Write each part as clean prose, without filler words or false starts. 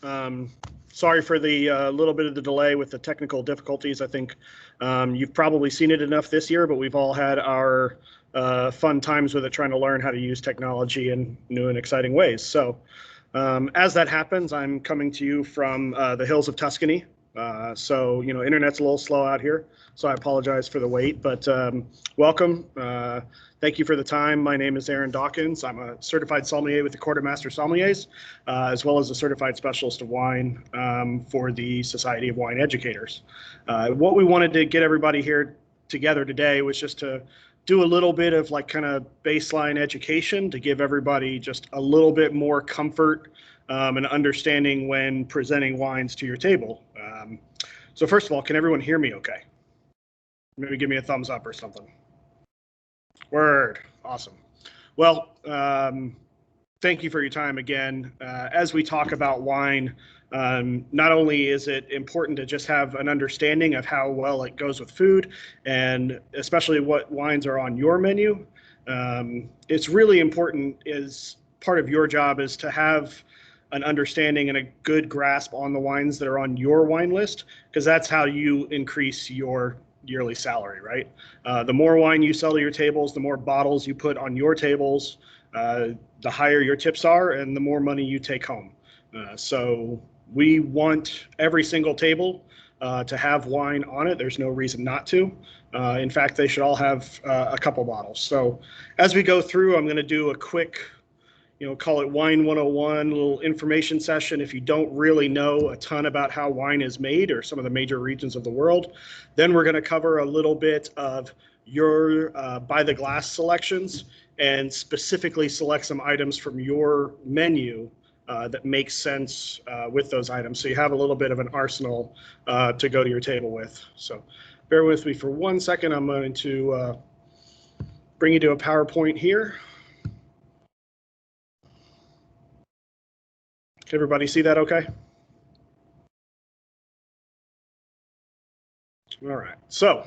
Um, Sorry for the little bit of the delay with the technical difficulties. I think you've probably seen it enough this year, but we've all had our fun times with it, trying to learn how to use technology in new and exciting ways. So as that happens, I'm coming to you from the hills of Tuscany. So, internet's a little slow out here, so I apologize for the wait, but welcome. Thank you for the time. My name is Aaron Dawkins. I'm a certified sommelier with the Court of Master Sommeliers, as well as a certified specialist of wine for the Society of Wine Educators. What we wanted to get everybody here together today was just to do a little bit of kind of baseline education to give everybody just a little bit more comfort and understanding when presenting wines to your table. So first of all, can everyone hear me okay? Maybe give me a thumbs up or something. Word. Awesome. Well, thank you for your time again. As we talk about wine, not only is it important to just have an understanding of how well it goes with food, and especially what wines are on your menu, it's really important, as part of your job, is to have an understanding and a good grasp on the wines that are on your wine list, because that's how you increase your yearly salary, right? The more wine you sell to your tables, the more bottles you put on your tables, the higher your tips are and the more money you take home. So we want every single table to have wine on it. There's no reason not to. In fact, they should all have a couple bottles. So as we go through, I'm going to do a quick, call it Wine 101, little information session. If you don't really know a ton about how wine is made or some of the major regions of the world, then we're going to cover a little bit of your by the glass selections and specifically select some items from your menu that makes sense with those items. So you have a little bit of an arsenal to go to your table with. So bear with me for 1 second. I'm going to bring you to a PowerPoint here. Can everybody see that okay? All right, so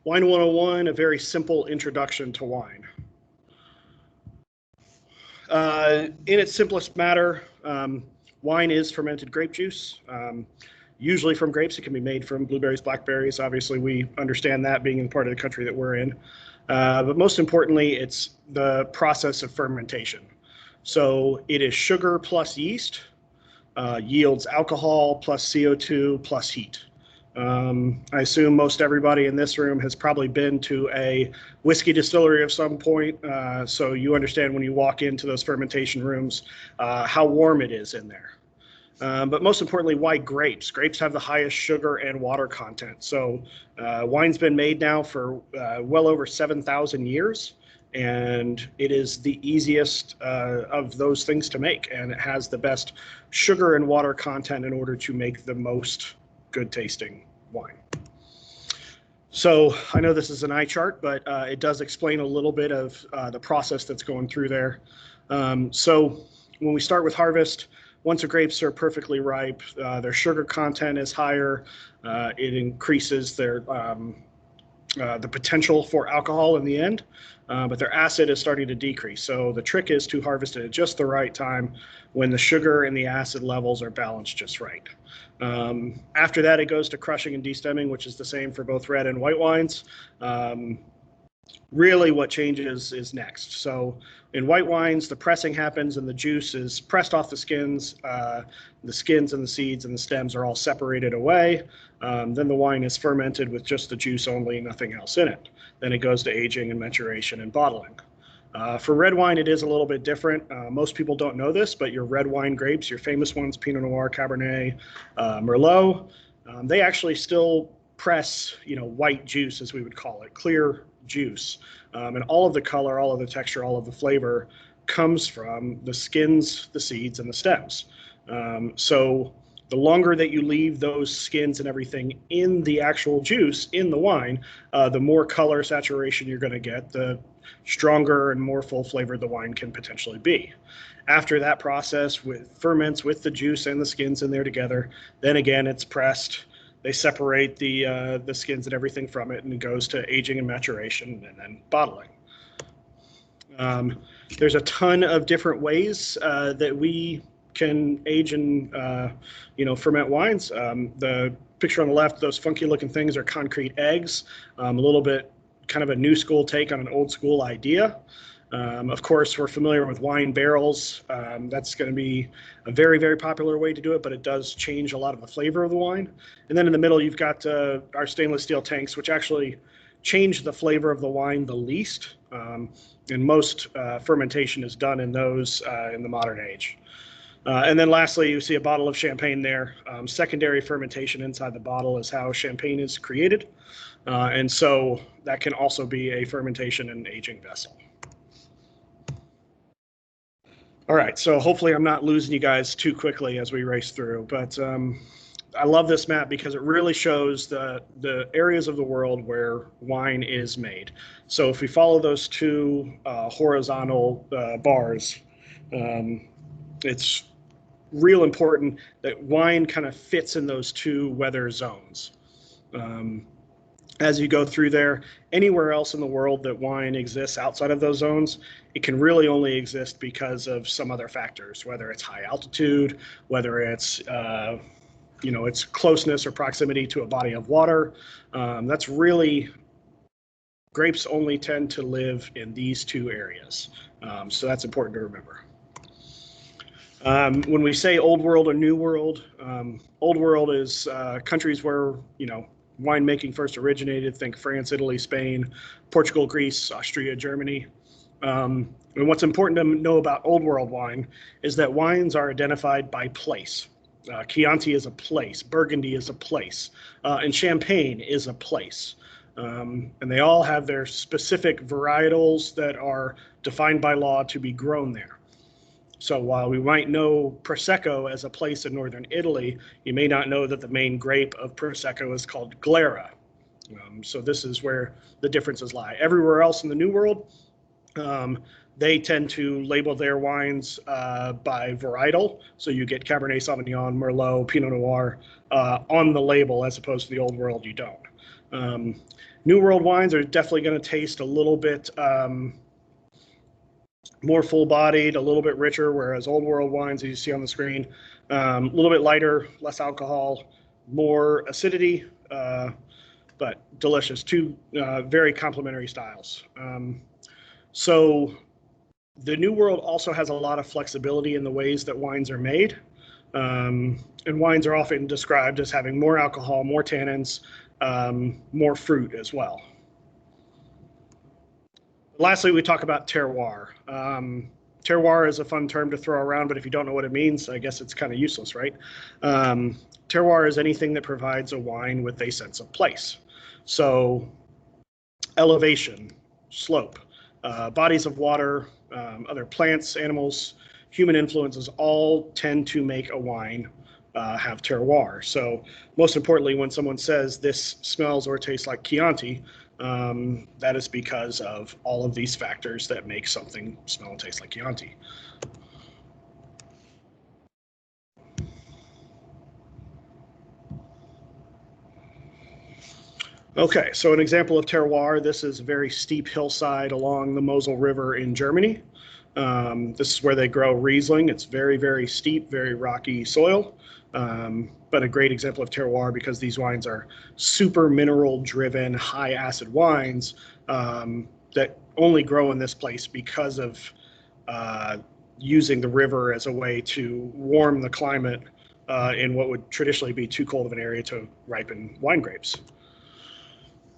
Wine 101, a very simple introduction to wine. In its simplest matter, wine is fermented grape juice, usually from grapes. It can be made from blueberries, blackberries. Obviously, we understand that being in the part of the country that we're in. But most importantly, it's the process of fermentation. So it is sugar plus yeast, yields alcohol plus CO2 plus heat. I assume most everybody in this room has probably been to a whiskey distillery of some point, so you understand when you walk into those fermentation rooms how warm it is in there. But most importantly, why grapes? Grapes have the highest sugar and water content. So wine's been made now for well over 7,000 years. And it is the easiest of those things to make, and it has the best sugar and water content in order to make the most good tasting wine. So I know this is an eye chart, but it does explain a little bit of the process that's going through there. So when we start with harvest, once the grapes are perfectly ripe, their sugar content is higher. It increases their the potential for alcohol in the end, but their acid is starting to decrease. So the trick is to harvest it at just the right time when the sugar and the acid levels are balanced just right. After that, it goes to crushing and destemming, which is the same for both red and white wines. Really what changes is next. So in white wines, the pressing happens and the juice is pressed off the skins. The skins and the seeds and the stems are all separated away. Then the wine is fermented with just the juice only, nothing else in it. Then it goes to aging and maturation and bottling. For red wine, it is a little bit different. Most people don't know this, but your red wine grapes, your famous ones, Pinot Noir, Cabernet, Merlot, they actually still press, white juice, as we would call it, clear juice. And all of the color, all of the texture, all of the flavor comes from the skins, the seeds, and the stems. So the longer that you leave those skins and everything in the actual juice, in the wine, the more color saturation you're going to get, the stronger and more full flavored the wine can potentially be. After that process with ferments with the juice and the skins in there together, then again it's pressed. They separate the skins and everything from it, and it goes to aging and maturation and then bottling. There's a ton of different ways that we can age and ferment wines. The picture on the left, those funky looking things are concrete eggs, a little bit kind of a new school take on an old school idea. Of course, we're familiar with wine barrels. That's going to be a very, very popular way to do it, but it does change a lot of the flavor of the wine. And then in the middle, you've got our stainless steel tanks, which actually change the flavor of the wine the least. And most fermentation is done in those in the modern age. And then lastly, you see a bottle of champagne there. Secondary fermentation inside the bottle is how champagne is created. And so that can also be a fermentation and aging vessel. All right, so hopefully I'm not losing you guys too quickly as we race through, but I love this map because it really shows the areas of the world where wine is made. So if we follow those two horizontal bars, it's real important that wine kind of fits in those two weather zones. As you go through there, anywhere else in the world that wine exists outside of those zones, it can really only exist because of some other factors, whether it's high altitude, whether it's its closeness or proximity to a body of water. That's really, grapes only tend to live in these two areas. So that's important to remember. When we say old world or new world, old world is countries where, winemaking first originated. Think France, Italy, Spain, Portugal, Greece, Austria, Germany. And what's important to know about old world wine is that wines are identified by place. Chianti is a place, Burgundy is a place, and Champagne is a place. And they all have their specific varietals that are defined by law to be grown there. So while we might know Prosecco as a place in northern Italy, you may not know that the main grape of Prosecco is called Glera. So this is where the differences lie. Everywhere else in the New World, they tend to label their wines by varietal. So you get Cabernet Sauvignon, Merlot, Pinot Noir on the label, as opposed to the Old World, you don't. New World wines are definitely going to taste a little bit more full-bodied, a little bit richer, whereas Old World wines, as you see on the screen, a little bit lighter, less alcohol, more acidity, but delicious. Two very complementary styles. So the New World also has a lot of flexibility in the ways that wines are made. And wines are often described as having more alcohol, more tannins, more fruit as well. Lastly, we talk about terroir. Terroir is a fun term to throw around, but if you don't know what it means, I guess it's kind of useless, right? Terroir is anything that provides a wine with a sense of place. So elevation, slope, bodies of water, other plants, animals, human influences all tend to make a wine have terroir. So most importantly, when someone says this smells or tastes like Chianti, that is because of all of these factors that make something smell and taste like Chianti. Okay, so an example of terroir, this is a very steep hillside along the Mosel River in Germany. This is where they grow Riesling. It's very, very steep, very rocky soil, but a great example of terroir because these wines are super mineral-driven, high-acid wines that only grow in this place because of using the river as a way to warm the climate in what would traditionally be too cold of an area to ripen wine grapes.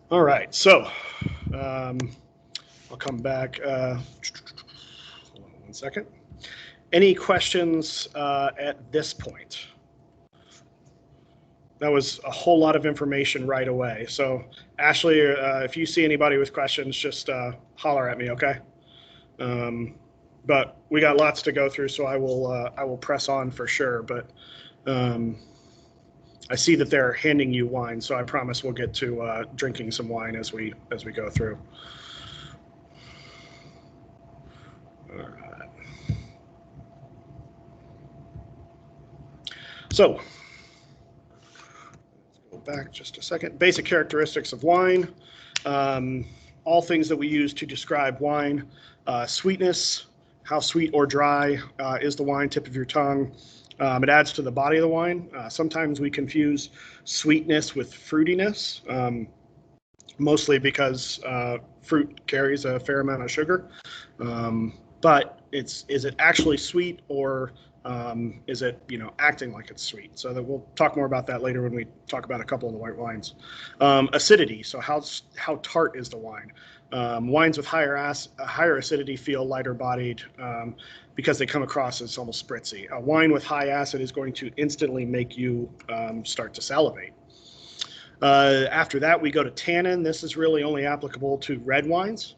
All right, so I'll come back. Hold on 1 second. Any questions at this point? That was a whole lot of information right away. So Ashley, if you see anybody with questions, just holler at me, okay? But we got lots to go through, so I will press on for sure. But I see that they're handing you wine, so I promise we'll get to drinking some wine as we go through. All right. So let's go back just a second. Basic characteristics of wine. All things that we use to describe wine. Sweetness, how sweet or dry is the wine, tip of your tongue. It adds to the body of the wine. Sometimes we confuse sweetness with fruitiness, mostly because fruit carries a fair amount of sugar. But is it actually sweet, or is it, acting like it's sweet? So that we'll talk more about that later when we talk about a couple of the white wines. Acidity. So how tart is the wine? Wines with higher acidity feel lighter bodied because they come across as almost spritzy. A wine with high acid is going to instantly make you start to salivate. After that, we go to tannin. This is really only applicable to red wines.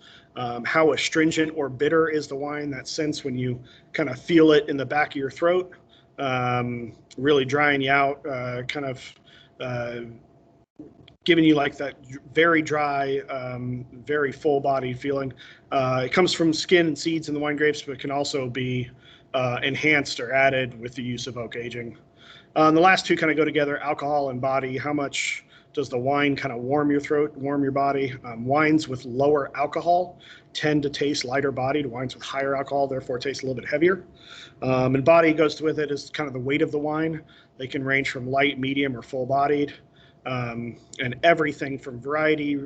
How astringent or bitter is the wine? That sense when you kind of feel it in the back of your throat, really drying you out, kind of giving you like that very dry, very full-bodied feeling. It comes from skin and seeds in the wine grapes, but can also be enhanced or added with the use of oak aging. The last two kind of go together, alcohol and body. How much does the wine kind of warm your throat, warm your body? Wines with lower alcohol tend to taste lighter bodied. Wines with higher alcohol, therefore, taste a little bit heavier. And body goes with it is kind of the weight of the wine. They can range from light, medium, or full bodied. And everything from variety,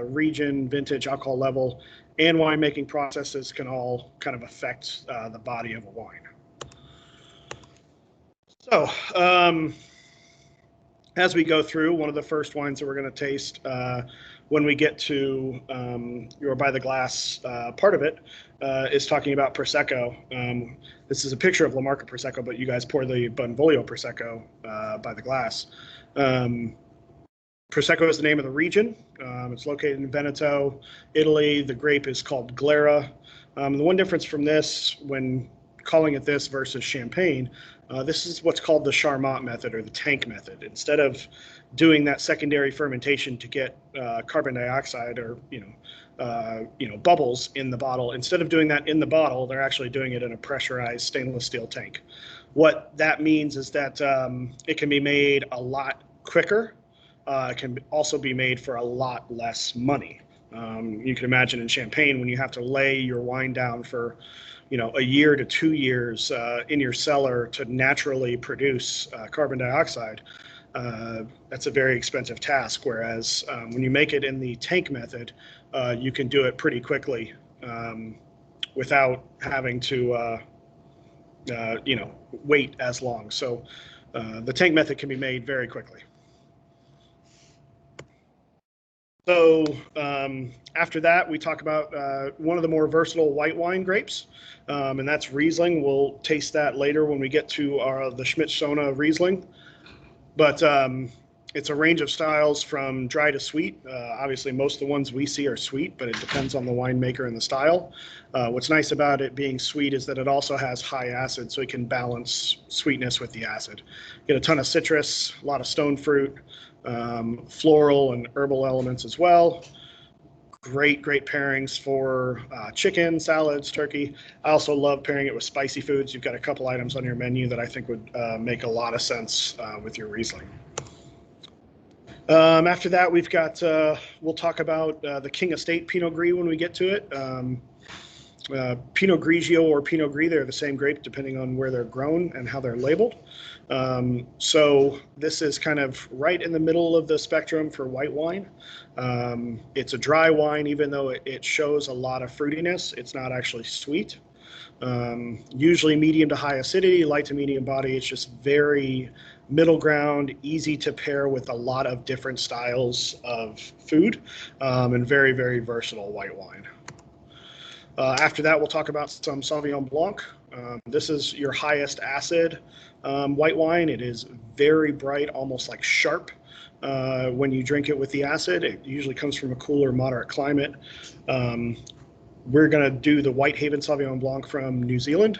region, vintage, alcohol level, and winemaking processes can all kind of affect the body of a wine. So, as we go through, one of the first wines that we're going to taste when we get to your by the glass part of it is talking about Prosecco. This is a picture of La Marca Prosecco, but you guys pour the Benvolio Prosecco by the glass. Prosecco is the name of the region. It's located in Veneto, Italy. The grape is called Glera. The one difference from this, when calling it this versus Champagne, this is what's called the Charmat method, or the tank method. Instead of doing that secondary fermentation to get carbon dioxide or bubbles in the bottle, instead of doing that in the bottle, they're actually doing it in a pressurized stainless steel tank. What that means is that it can be made a lot quicker. It can also be made for a lot less money. You can imagine in Champagne, when you have to lay your wine down for a year to 2 years in your cellar to naturally produce carbon dioxide, that's a very expensive task. Whereas when you make it in the tank method, you can do it pretty quickly without having to wait as long. So the tank method can be made very quickly. So after that, we talk about one of the more versatile white wine grapes, and that's Riesling. We'll taste that later when we get to the Schmidt-Sona Riesling. But it's a range of styles from dry to sweet. Obviously, most of the ones we see are sweet, but it depends on the winemaker and the style. What's nice about it being sweet is that it also has high acid, so it can balance sweetness with the acid. Get a ton of citrus, a lot of stone fruit, floral and herbal elements as well. Great pairings for chicken, salads, turkey. I also love pairing it with spicy foods. You've got a couple items on your menu that I think would make a lot of sense with your Riesling. After that, we've got, we'll talk about the King Estate Pinot Gris when we get to it. Pinot Grigio or Pinot Gris, they're the same grape depending on where they're grown and how they're labeled. So this is kind of right in the middle of the spectrum for white wine. It's a dry wine, even though it shows a lot of fruitiness. It's not actually sweet. Usually medium to high acidity, light to medium body. It's just very middle ground, easy to pair with a lot of different styles of food, and very versatile white wine. After that, we'll talk about some Sauvignon Blanc. This is your highest acid white wine. It is very bright, almost like sharp when you drink it with the acid. It usually comes from a cooler, moderate climate. We're going to do the Whitehaven Sauvignon Blanc from New Zealand,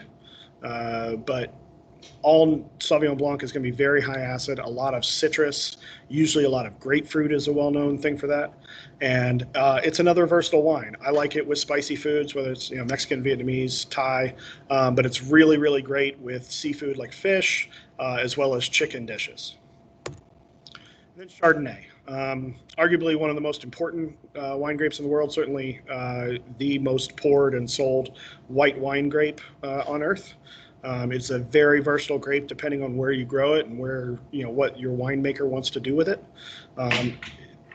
but all Sauvignon Blanc is going to be very high acid, a lot of citrus, usually a lot of grapefruit is a well-known thing for that. And it's another versatile wine. I like it with spicy foods, whether it's Mexican, Vietnamese, Thai, but it's really great with seafood like fish, as well as chicken dishes. And then Chardonnay. Arguably one of the most important wine grapes in the world, certainly the most poured and sold white wine grape on earth. It's a very versatile grape depending on where you grow it and where, what your winemaker wants to do with it.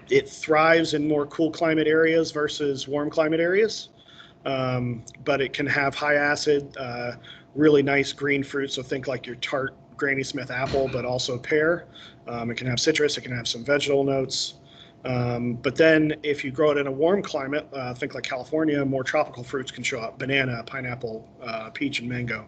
It thrives in more cool climate areas versus warm climate areas, but it can have high acid, really nice green fruit, so think like your tart Granny Smith apple, but also pear. It can have citrus, it can have some vegetal notes. But then if you grow it in a warm climate, think like California, more tropical fruits can show up: banana, pineapple, peach, and mango.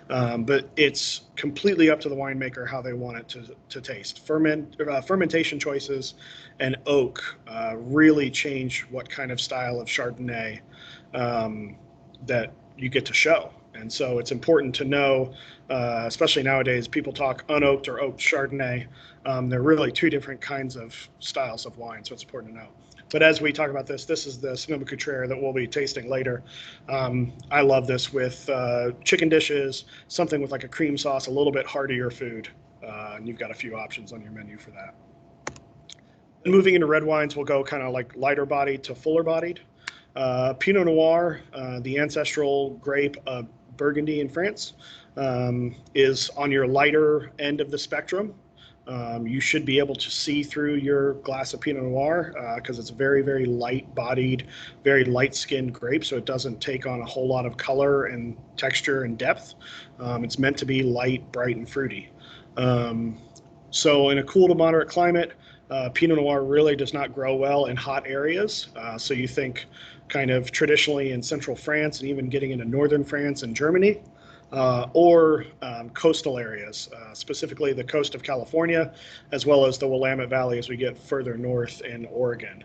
But it's completely up to the winemaker how they want it to taste. Fermentation choices and oak really change what kind of style of Chardonnay that you get to show. And so it's important to know, especially nowadays, people talk unoaked or oaked Chardonnay. They're really two different kinds of styles of wine, so it's important to know. But as we talk about this is the Sonoma-Cutrer that we'll be tasting later. I love this with chicken dishes, something with like a cream sauce, a little bit heartier food. And you've got a few options on your menu for that. And moving into red wines, we'll go kind of like lighter bodied to fuller bodied. Pinot Noir, the ancestral grape of Burgundy in France, is on your lighter end of the spectrum. You should be able to see through your glass of Pinot Noir because it's very, very light-bodied, very light-skinned grape, so it doesn't take on a whole lot of color and texture and depth. It's meant to be light, bright, and fruity. So in a cool to moderate climate, Pinot Noir really does not grow well in hot areas. So you think kind of traditionally in central France and even getting into northern France and Germany, or coastal areas, specifically the coast of California, as well as the Willamette Valley as we get further north in Oregon.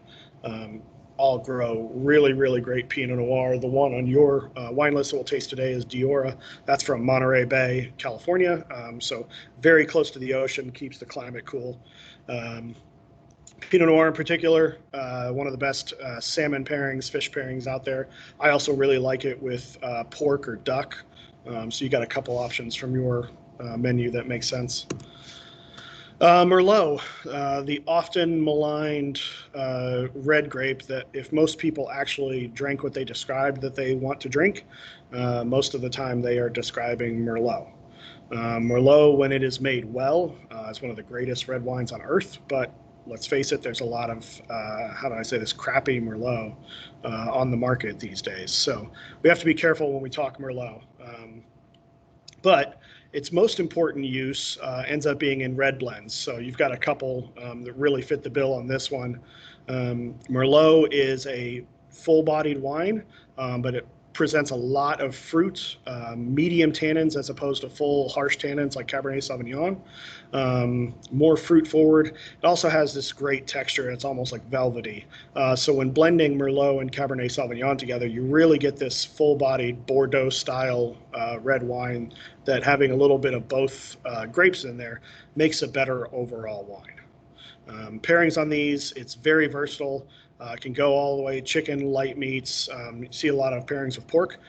All grow really, really great Pinot Noir. The one on your wine list that we'll taste today is Diora. That's from Monterey Bay, California. So very close to the ocean, keeps the climate cool. Pinot Noir in particular, one of the best salmon pairings, fish pairings out there. I also really like it with pork or duck. So you got a couple options from your menu that make sense. Merlot, the often maligned red grape that if most people actually drank what they described that they want to drink, most of the time they are describing Merlot. Merlot, when it is made well, is one of the greatest red wines on earth, but let's face it, there's a lot of, how do I say this, crappy Merlot on the market these days. So we have to be careful when we talk Merlot. But its most important use ends up being in red blends. So you've got a couple that really fit the bill on this one. Merlot is a full-bodied wine, but it presents a lot of fruit, medium tannins as opposed to full harsh tannins like Cabernet Sauvignon. More fruit forward. It also has this great texture. It's almost like velvety. So when blending Merlot and Cabernet Sauvignon together, you really get this full-bodied Bordeaux style red wine that, having a little bit of both grapes in there, makes a better overall wine. Pairings on these, it's very versatile. Can go all the way chicken, light meats. You see a lot of pairings with pork,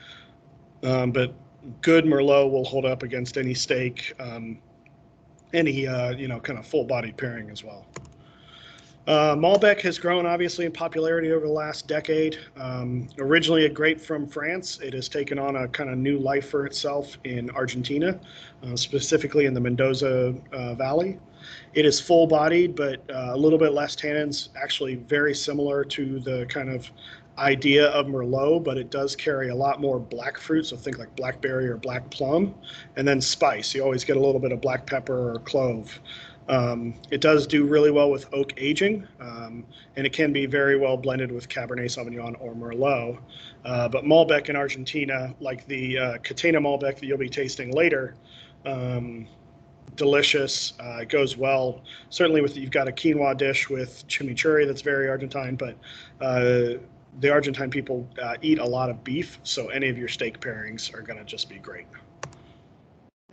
but good Merlot will hold up against any steak, any kind of full-bodied pairing as well. Malbec has grown obviously in popularity over the last decade. Originally a grape from France, it has taken on a kind of new life for itself in Argentina, specifically in the Mendoza Valley. It is full-bodied, but a little bit less tannins, actually very similar to the kind of idea of Merlot, but it does carry a lot more black fruit, so think like blackberry or black plum, and then spice. You always get a little bit of black pepper or clove. It does do really well with oak aging, and it can be very well blended with Cabernet Sauvignon or Merlot. But Malbec in Argentina, like the Catena Malbec that you'll be tasting later, delicious. It goes well. Certainly with, you've got a quinoa dish with chimichurri that's very Argentine, but the Argentine people eat a lot of beef, so any of your steak pairings are going to just be great.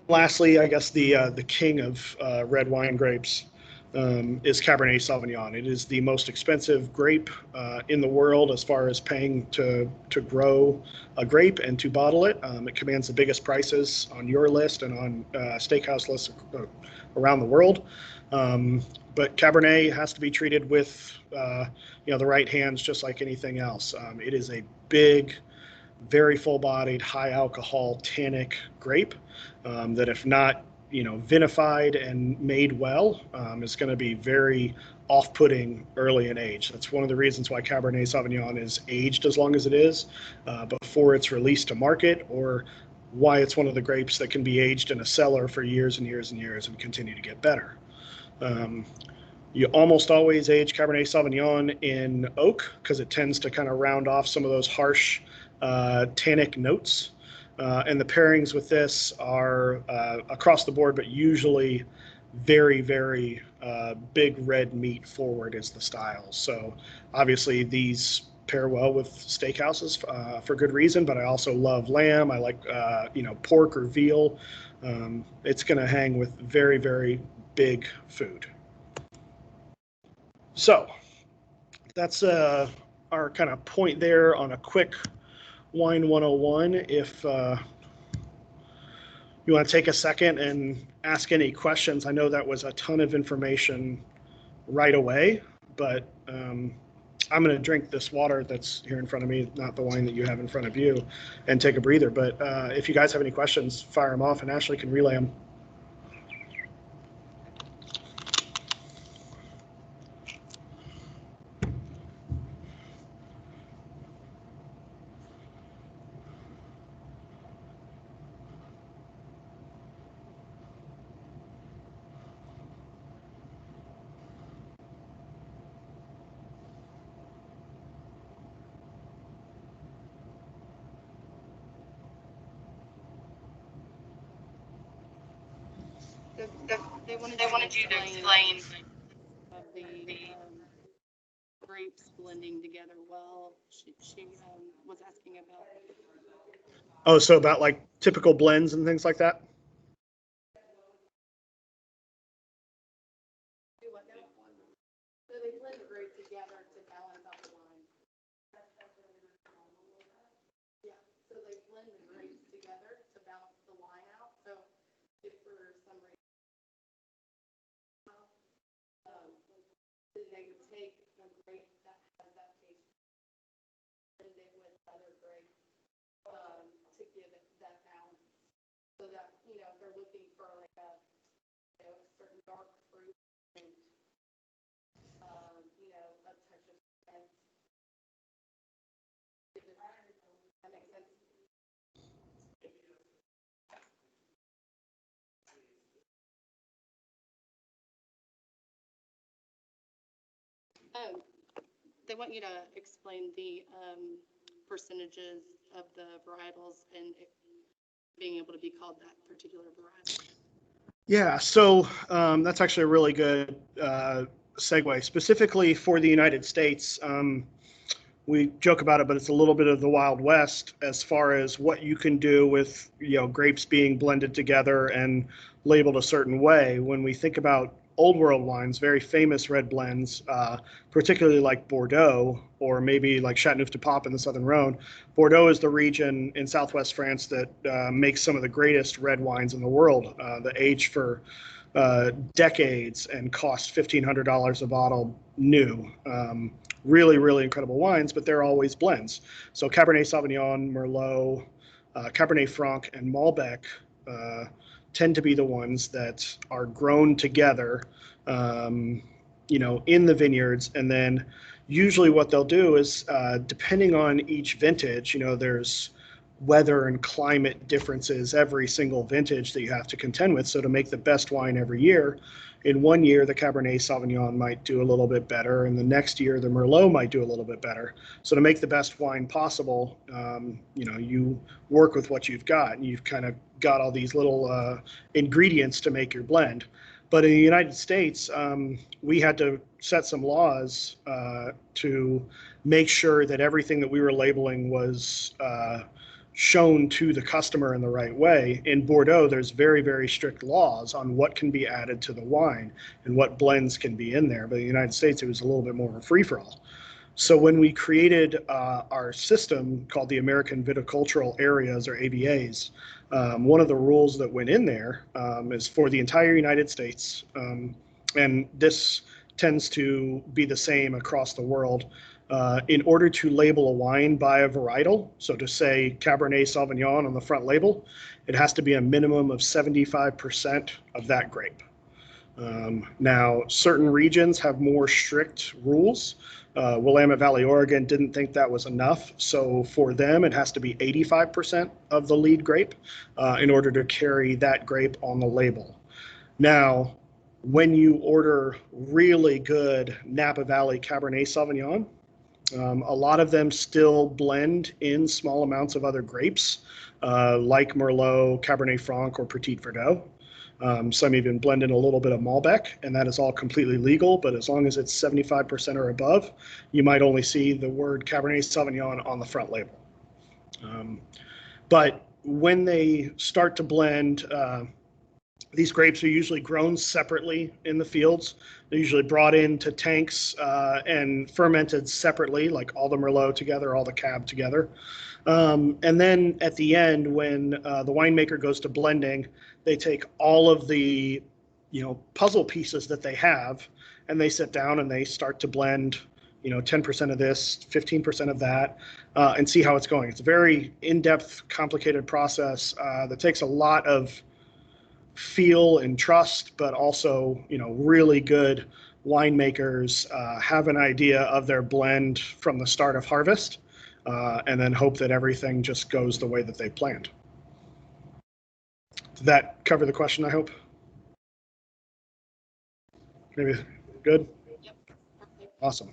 Lastly, I guess the king of red wine grapes, is Cabernet Sauvignon. It is the most expensive grape in the world as far as paying to grow a grape and to bottle it. It commands the biggest prices on your list and on steakhouse lists around the world. But Cabernet has to be treated with the right hands, just like anything else. It is a big, very full-bodied, high-alcohol, tannic grape that, if not vinified and made well, is going to be very off-putting early in age. That's one of the reasons why Cabernet Sauvignon is aged as long as it is before it's released to market, or why it's one of the grapes that can be aged in a cellar for years and years and years and continue to get better. You almost always age Cabernet Sauvignon in oak because it tends to kind of round off some of those harsh tannic notes. And the pairings with this are across the board, but usually very, very big red meat forward is the style. So obviously these pair well with steakhouses for good reason, but I also love lamb. I like pork or veal. It's going to hang with very, very big food. So that's our kind of point there on a quick Wine 101. If you want to take a second and ask any questions, I know that was a ton of information right away, but I'm going to drink this water that's here in front of me, not the wine that you have in front of you, and take a breather. But if you guys have any questions, fire them off, and Ashley can relay them. They wanted you to explain of the grapes blending together well. She was asking about. Oh, so about like typical blends and things like that? So they blend the grapes together to balance out the wine. Yeah, so they blend the grapes together to balance the wine out. So if for some reason they would take a grape that has that taste, blend it with other grapes to give it that balance. So that if they're looking for like a certain dark fruit and a touch of scent. That makes sense. They want you to explain the percentages of the varietals and being able to be called that particular varietal. Yeah, so that's actually a really good segue. Specifically for the United States, we joke about it, but it's a little bit of the Wild West as far as what you can do with grapes being blended together and labeled a certain way. When we think about old world wines, very famous red blends, particularly like Bordeaux or maybe like Châteauneuf-du-Pape in the Southern Rhone. Bordeaux is the region in southwest France that makes some of the greatest red wines in the world. That age for decades and cost $1,500 a bottle new. Really, really incredible wines, but they're always blends. So Cabernet Sauvignon, Merlot, Cabernet Franc, and Malbec tend to be the ones that are grown together, in the vineyards. And then usually what they'll do is, depending on each vintage, there's weather and climate differences every single vintage that you have to contend with. So to make the best wine every year, in one year the Cabernet Sauvignon might do a little bit better, and the next year the Merlot might do a little bit better. So to make the best wine possible, you work with what you've got, and you've kind of got all these little ingredients to make your blend. But in the United States, we had to set some laws to make sure that everything that we were labeling was shown to the customer in the right way. In Bordeaux, there's very, very strict laws on what can be added to the wine and what blends can be in there. But in the United States, it was a little bit more of a free-for-all. So when we created our system called the American Viticultural Areas, or AVAs, one of the rules that went in there is for the entire United States, and this tends to be the same across the world. In order to label a wine by a varietal, so to say Cabernet Sauvignon on the front label, it has to be a minimum of 75% of that grape. Now, certain regions have more strict rules. Willamette Valley, Oregon didn't think that was enough. So for them, it has to be 85% of the lead grape in order to carry that grape on the label. Now, when you order really good Napa Valley Cabernet Sauvignon, a lot of them still blend in small amounts of other grapes, like Merlot, Cabernet Franc, or Petit Verdot. Some even blend in a little bit of Malbec, and that is all completely legal, but as long as it's 75% or above, you might only see the word Cabernet Sauvignon on the front label. But when they start to blend, these grapes are usually grown separately in the fields. They're usually brought into tanks and fermented separately, like all the Merlot together, all the Cab together. And then at the end, when the winemaker goes to blending, they take all of the, puzzle pieces that they have, and they sit down and they start to blend, 10% of this, 15% of that, and see how it's going. It's a very in-depth, complicated process that takes a lot of feel and trust, but also, really good winemakers have an idea of their blend from the start of harvest, and then hope that everything just goes the way that they planned. Did that cover the question, I hope? Maybe good? Yep. Awesome.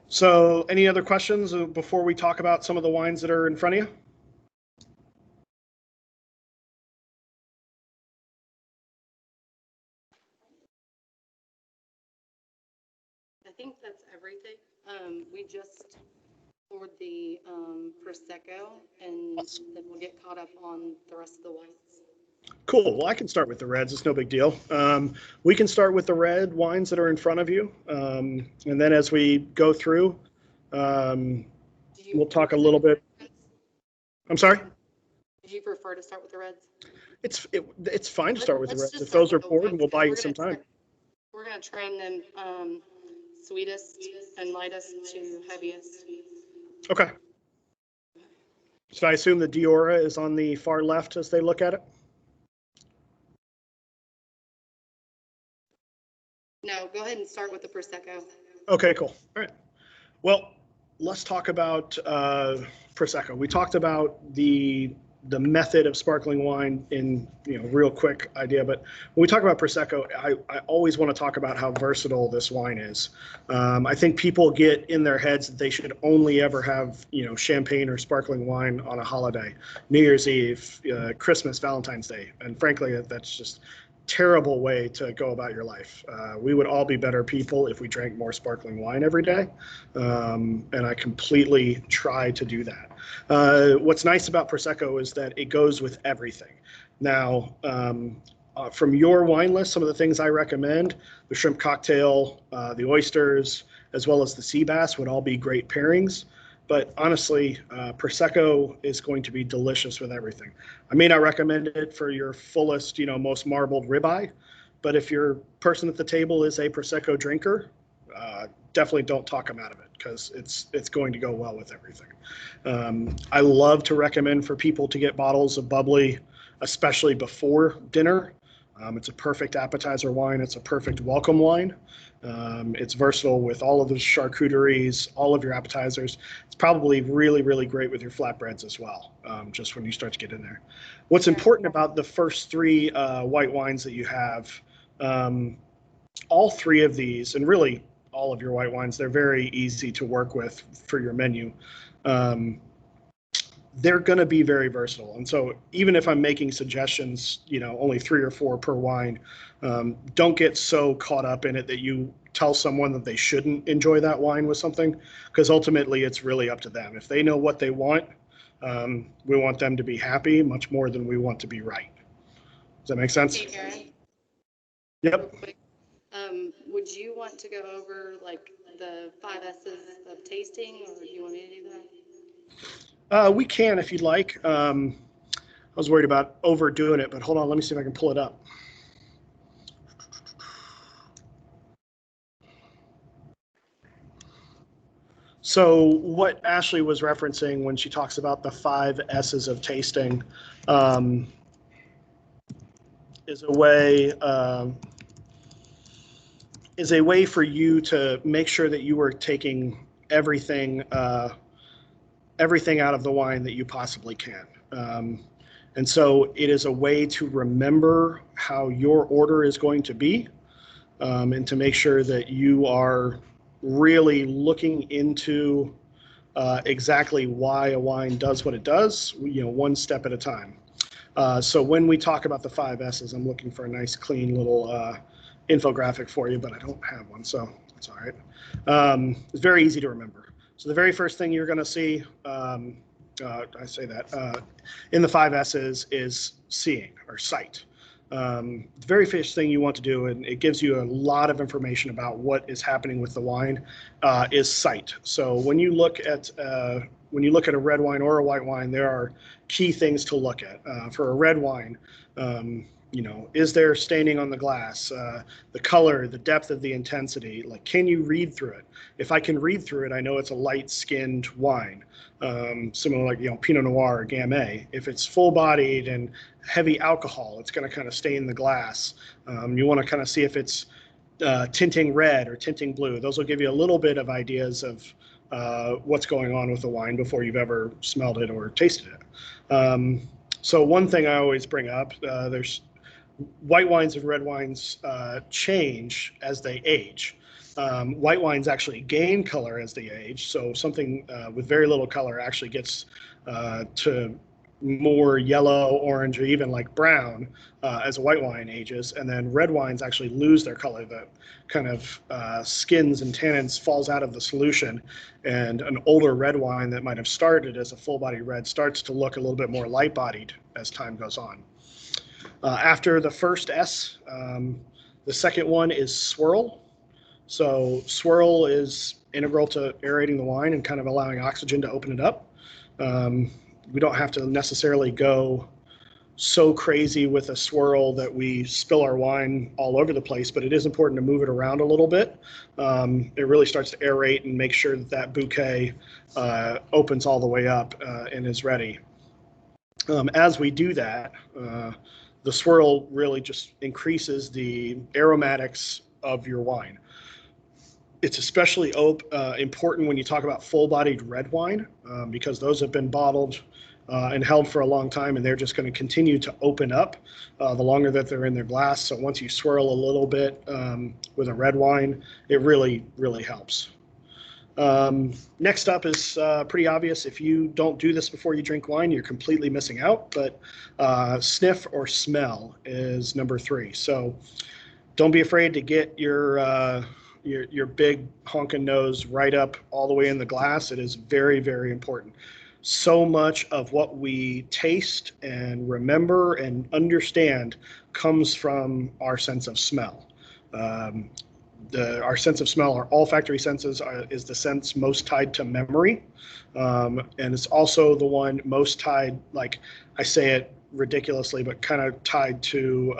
So any other questions before we talk about some of the wines that are in front of you? I think that's everything. We just poured the Prosecco, and Awesome. then we'll get caught up on the rest of the whites. Cool. Well, I can start with the reds. It's no big deal. We can start with the red wines that are in front of you. And then as we go through, we'll talk a little bit. I'm sorry? Did you prefer to start with the reds? It's fine to start with the Let's reds. just If start those with are the poured, whites, we'll buy you we're some gonna time. We're going to trend them sweetest and lightest to heaviest. Okay. So I assume the Diora is on the far left as they look at it? No, go ahead and start with the Prosecco. Okay, cool. All right. Well, let's talk about Prosecco. We talked about the method of sparkling wine in real quick idea, but when we talk about Prosecco, I always want to talk about how versatile this wine is. I think people get in their heads that they should only ever have champagne or sparkling wine on a holiday, New Year's Eve, Christmas, Valentine's Day, and frankly, that's just terrible way to go about your life. We would all be better people if we drank more sparkling wine every day, and I completely try to do that. What's nice about Prosecco is that it goes with everything. Now, from your wine list, some of the things I recommend, the shrimp cocktail, the oysters, as well as the sea bass would all be great pairings. But honestly, Prosecco is going to be delicious with everything. I may not recommend it for your fullest, most marbled ribeye, but if your person at the table is a Prosecco drinker, definitely don't talk them out of it because it's going to go well with everything. I love to recommend for people to get bottles of bubbly, especially before dinner. It's a perfect appetizer wine. It's a perfect welcome wine. It's versatile with all of the charcuteries, all of your appetizers. It's probably really, really great with your flatbreads as well, just when you start to get in there. What's important about the first three white wines that you have, all three of these, and really all of your white wines, they're very easy to work with for your menu. they're going to be very versatile. And so even if I'm making suggestions, only 3 or 4 per wine, don't get so caught up in it that you tell someone that they shouldn't enjoy that wine with something, because ultimately it's really up to them. If they know what they want, we want them to be happy much more than we want to be right. Does that make sense? Hey, Garrett, real Yep. quick. Would you want to go over like the 5 S's of tasting, or do you want me to do that? We can if you'd like. I was worried about overdoing it, but hold on, let me see if I can pull it up. So what Ashley was referencing when she talks about the 5 S's of tasting is a way for you to make sure that you are taking everything out of the wine that you possibly can. And so it is a way to remember how your order is going to be, and to make sure that you are really looking into exactly why a wine does what it does, one step at a time. So when we talk about the 5 S's, I'm looking for a nice, clean little infographic for you, but I don't have one, so that's all right. It's very easy to remember. So the very first thing you're going to see, I say that, in the 5 S's is seeing, or sight. The very first thing you want to do, and it gives you a lot of information about what is happening with the wine, is sight. So when you look at a red wine or a white wine, there are key things to look at. For a red wine, is there staining on the glass? The color, the depth of the intensity, like, can you read through it? If I can read through it, I know it's a light-skinned wine. Similar like, Pinot Noir or Gamay. If it's full-bodied and heavy alcohol, it's going to kind of stain the glass. You want to kind of see if it's tinting red or tinting blue. Those will give you a little bit of ideas of what's going on with the wine before you've ever smelled it or tasted it. So one thing I always bring up, there's white wines and red wines change as they age. White wines actually gain color as they age. So something with very little color actually gets to more yellow, orange, or even like brown as a white wine ages. And then red wines actually lose their color. The kind of skins and tannins falls out of the solution. And an older red wine that might have started as a full-bodied red starts to look a little bit more light-bodied as time goes on. After the first S, the second one is swirl. So swirl is integral to aerating the wine and kind of allowing oxygen to open it up. We don't have to necessarily go so crazy with a swirl that we spill our wine all over the place, but it is important to move it around a little bit. It really starts to aerate and make sure that that bouquet opens all the way up and is ready. As we do that, the swirl really just increases the aromatics of your wine. It's especially important when you talk about full-bodied red wine, because those have been bottled and held for a long time, and they're just going to continue to open up the longer that they're in their glass. So once you swirl a little bit with a red wine, it really, really helps. Next up is pretty obvious. If you don't do this before you drink wine, you're completely missing out, but sniff or smell is number 3. So don't be afraid to get your big honking nose right up all the way in the glass. It is very, very important. So much of what we taste and remember and understand comes from our sense of smell. Our sense of smell, our olfactory senses, is the sense most tied to memory, and it's also the one most tied, like I say it ridiculously, but kind of tied to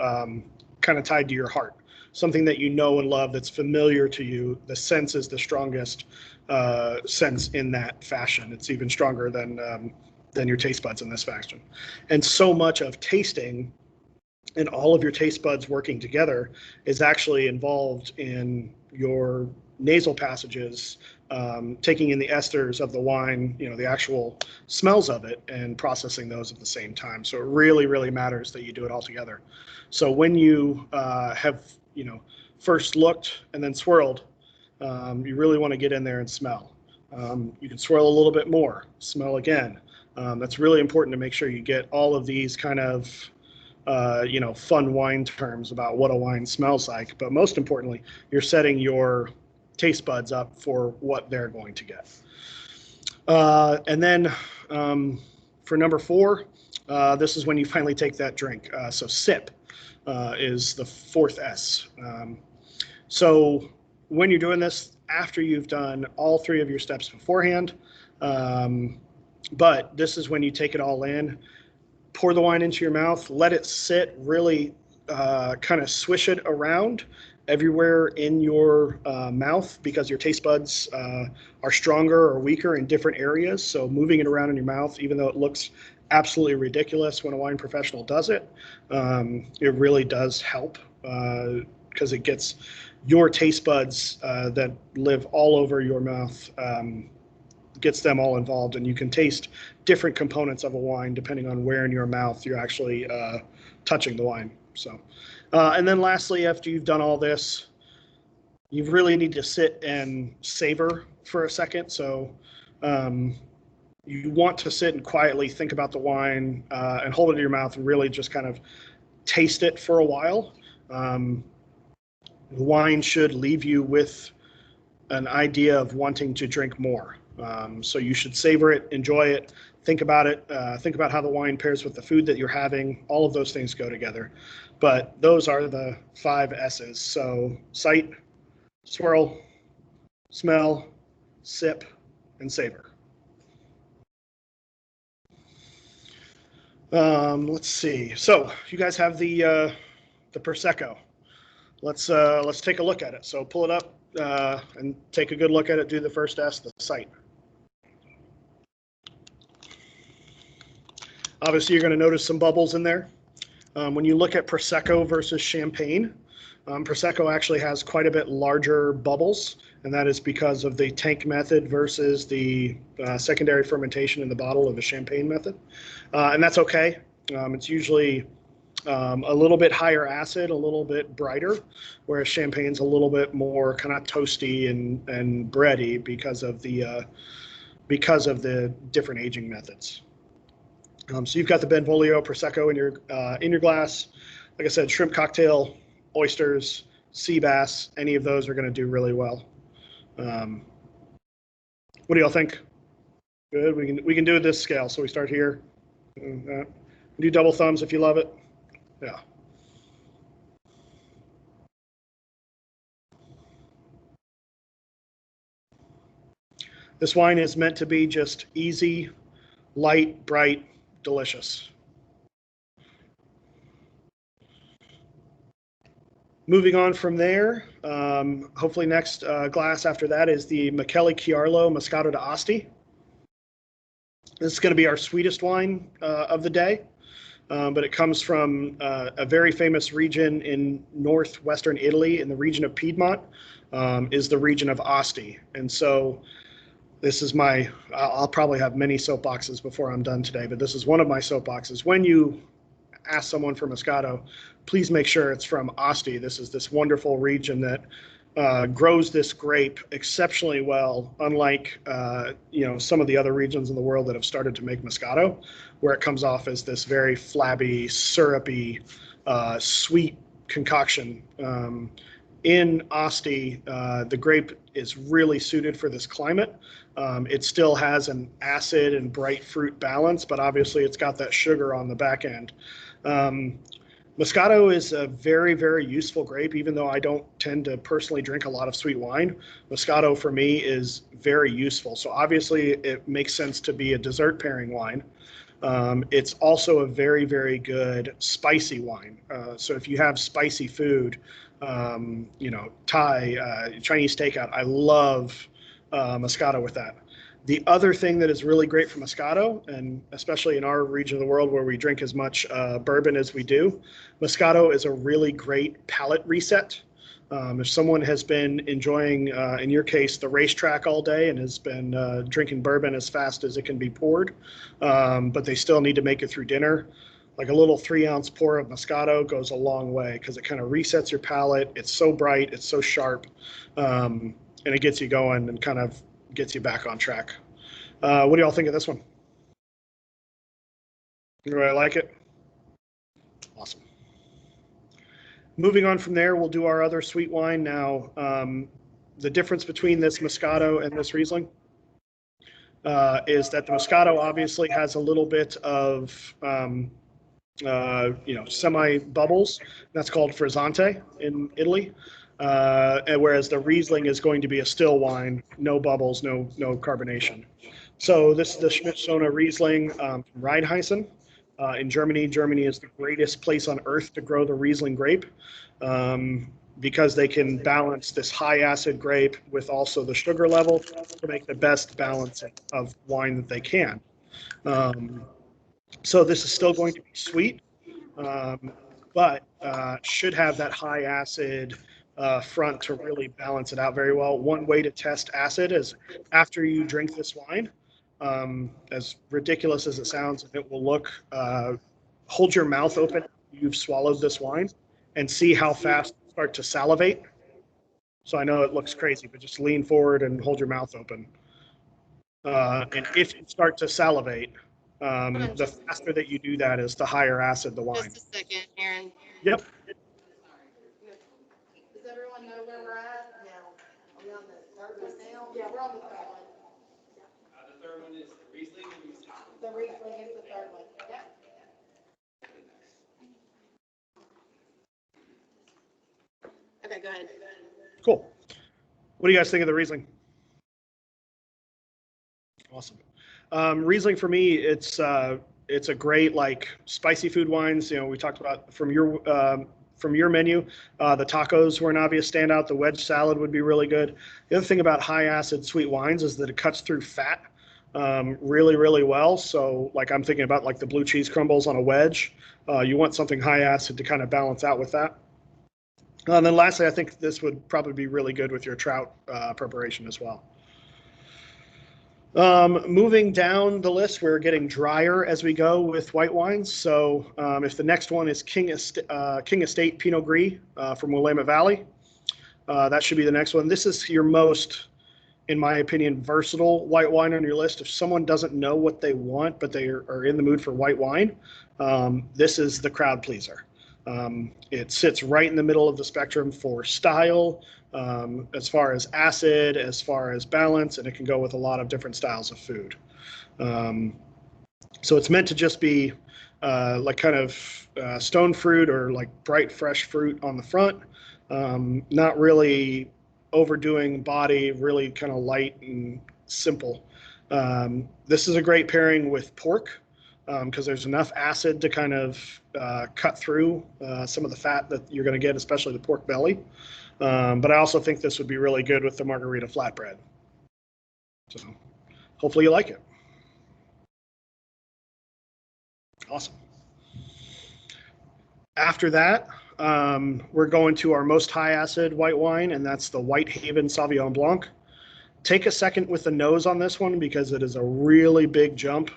your heart. Something that you know and love, that's familiar to you. The sense is the strongest sense in that fashion. It's even stronger than your taste buds in this fashion. And so much of tasting and all of your taste buds working together is actually involved in your nasal passages, taking in the esters of the wine, the actual smells of it, and processing those at the same time. So it really, really matters that you do it all together. So when you have, first looked and then swirled, you really want to get in there and smell. You can swirl a little bit more, smell again. That's really important to make sure you get all of these kind of fun wine terms about what a wine smells like. But most importantly, you're setting your taste buds up for what they're going to get. And then for number 4, this is when you finally take that drink. So sip is the 4th S. So when you're doing this, after you've done all 3 of your steps beforehand, but this is when you take it all in, pour the wine into your mouth, let it sit, really kind of swish it around everywhere in your mouth, because your taste buds are stronger or weaker in different areas. So moving it around in your mouth, even though it looks absolutely ridiculous when a wine professional does it, it really does help, because it gets your taste buds that live all over your mouth, gets them all involved, and you can taste different components of a wine depending on where in your mouth you're actually touching the wine. So, and then lastly, after you've done all this, you really need to sit and savor for a second. So you want to sit and quietly think about the wine and hold it in your mouth and really just kind of taste it for a while. Wine should leave you with an idea of wanting to drink more. So you should savor it, enjoy it, think about it, think about how the wine pairs with the food that you're having. All of those things go together. But those are the 5 S's. So sight, swirl, smell, sip, and savor. Let's see. So you guys have the Prosecco. Let's take a look at it. So pull it up and take a good look at it. Do the first S, the sight. Obviously, you're going to notice some bubbles in there. When you look at Prosecco versus Champagne, Prosecco actually has quite a bit larger bubbles, and that is because of the tank method versus the secondary fermentation in the bottle of the Champagne method. And that's okay. It's usually a little bit higher acid, a little bit brighter, whereas Champagne's a little bit more kind of toasty and bready because of the different aging methods. So you've got the Benvolio Prosecco in your glass. Like I said, shrimp cocktail, oysters, sea bass, any of those are going to do really well. What do y'all think? Good. We can do this scale. So we start here. Do double thumbs if you love it. Yeah. This wine is meant to be just easy, light, bright, delicious. Moving on from there, hopefully next glass after that is the Michele Chiarlo Moscato d'Asti. This is going to be our sweetest wine of the day, but it comes from a very famous region in northwestern Italy, in the region of Piedmont, is the region of Asti. And so this is I'll probably have many soapboxes before I'm done today, but this is one of my soapboxes. When you ask someone for Moscato, please make sure it's from Asti. This is this wonderful region that grows this grape exceptionally well, unlike some of the other regions in the world that have started to make Moscato, where it comes off as this very flabby, syrupy, sweet concoction. In Asti, the grape is really suited for this climate. It still has an acid and bright fruit balance, but obviously it's got that sugar on the back end. Moscato is a very, very useful grape, even though I don't tend to personally drink a lot of sweet wine. Moscato for me is very useful. So obviously it makes sense to be a dessert pairing wine. It's also a very, very good spicy wine. So if you have spicy food, Thai, Chinese takeout, I love Moscato with that. The other thing that is really great for Moscato, and especially in our region of the world where we drink as much bourbon as we do, Moscato is a really great palate reset. If someone has been enjoying, in your case, the racetrack all day and has been drinking bourbon as fast as it can be poured, but they still need to make it through dinner, like a little 3-ounce pour of Moscato goes a long way because it kind of resets your palate. It's so bright, it's so sharp, and it gets you going and kind of gets you back on track. What do y'all think of this one? I like it. Awesome. Moving on from there, we'll do our other sweet wine now. The difference between this Moscato and this Riesling is that the Moscato obviously has a little bit of semi bubbles. That's called frizzante in Italy. And whereas the Riesling is going to be a still wine, no bubbles, no carbonation. So this is the Schmidt-Sonne Riesling from Rheinhessen in Germany. Germany is the greatest place on earth to grow the Riesling grape because they can balance this high acid grape with also the sugar level to make the best balance of wine that they can. So this is still going to be sweet, but should have that high acid front to really balance it out very well. One way to test acid is after you drink this wine, as ridiculous as it sounds, it will look, hold your mouth open after you've swallowed this wine and see how fast you start to salivate. So I know it looks crazy, but just lean forward and hold your mouth open. And if you start to salivate, the faster that you do that is the higher acid the wine. Just a second, Aaron. Yep. Does everyone know where we're at now? Are we on the third one now? Yeah, we're on the third one. The third one is the Riesling and Moscato. The Riesling is the third one. Yep. Okay, go ahead. Cool. What do you guys think of the Riesling? Awesome. Riesling for me, it's a great like spicy food wines. You know, we talked about from your menu, the tacos were an obvious standout. The wedge salad would be really good. The other thing about high acid sweet wines is that it cuts through fat really, really well. So like I'm thinking about like the blue cheese crumbles on a wedge. You want something high acid to kind of balance out with that. And then lastly, I think this would probably be really good with your trout preparation as well. Moving down the list, we're getting drier as we go with white wines. So if the next one is King Estate Pinot Gris from Willamette Valley, that should be the next one. This is your most, in my opinion, versatile white wine on your list. If someone doesn't know what they want, but they are in the mood for white wine, this is the crowd pleaser. It sits right in the middle of the spectrum for style, as far as acid, as far as balance, and it can go with a lot of different styles of food. So it's meant to just be like kind of stone fruit or like bright, fresh fruit on the front, not really overdoing body, really kind of light and simple. This is a great pairing with pork because there's enough acid to kind of cut through some of the fat that you're going to get, especially the pork belly. But I also think this would be really good with the margarita flatbread. So hopefully you like it. Awesome. After that, we're going to our most high acid white wine, and that's the Whitehaven Sauvignon Blanc. Take a second with the nose on this one because it is a really big jump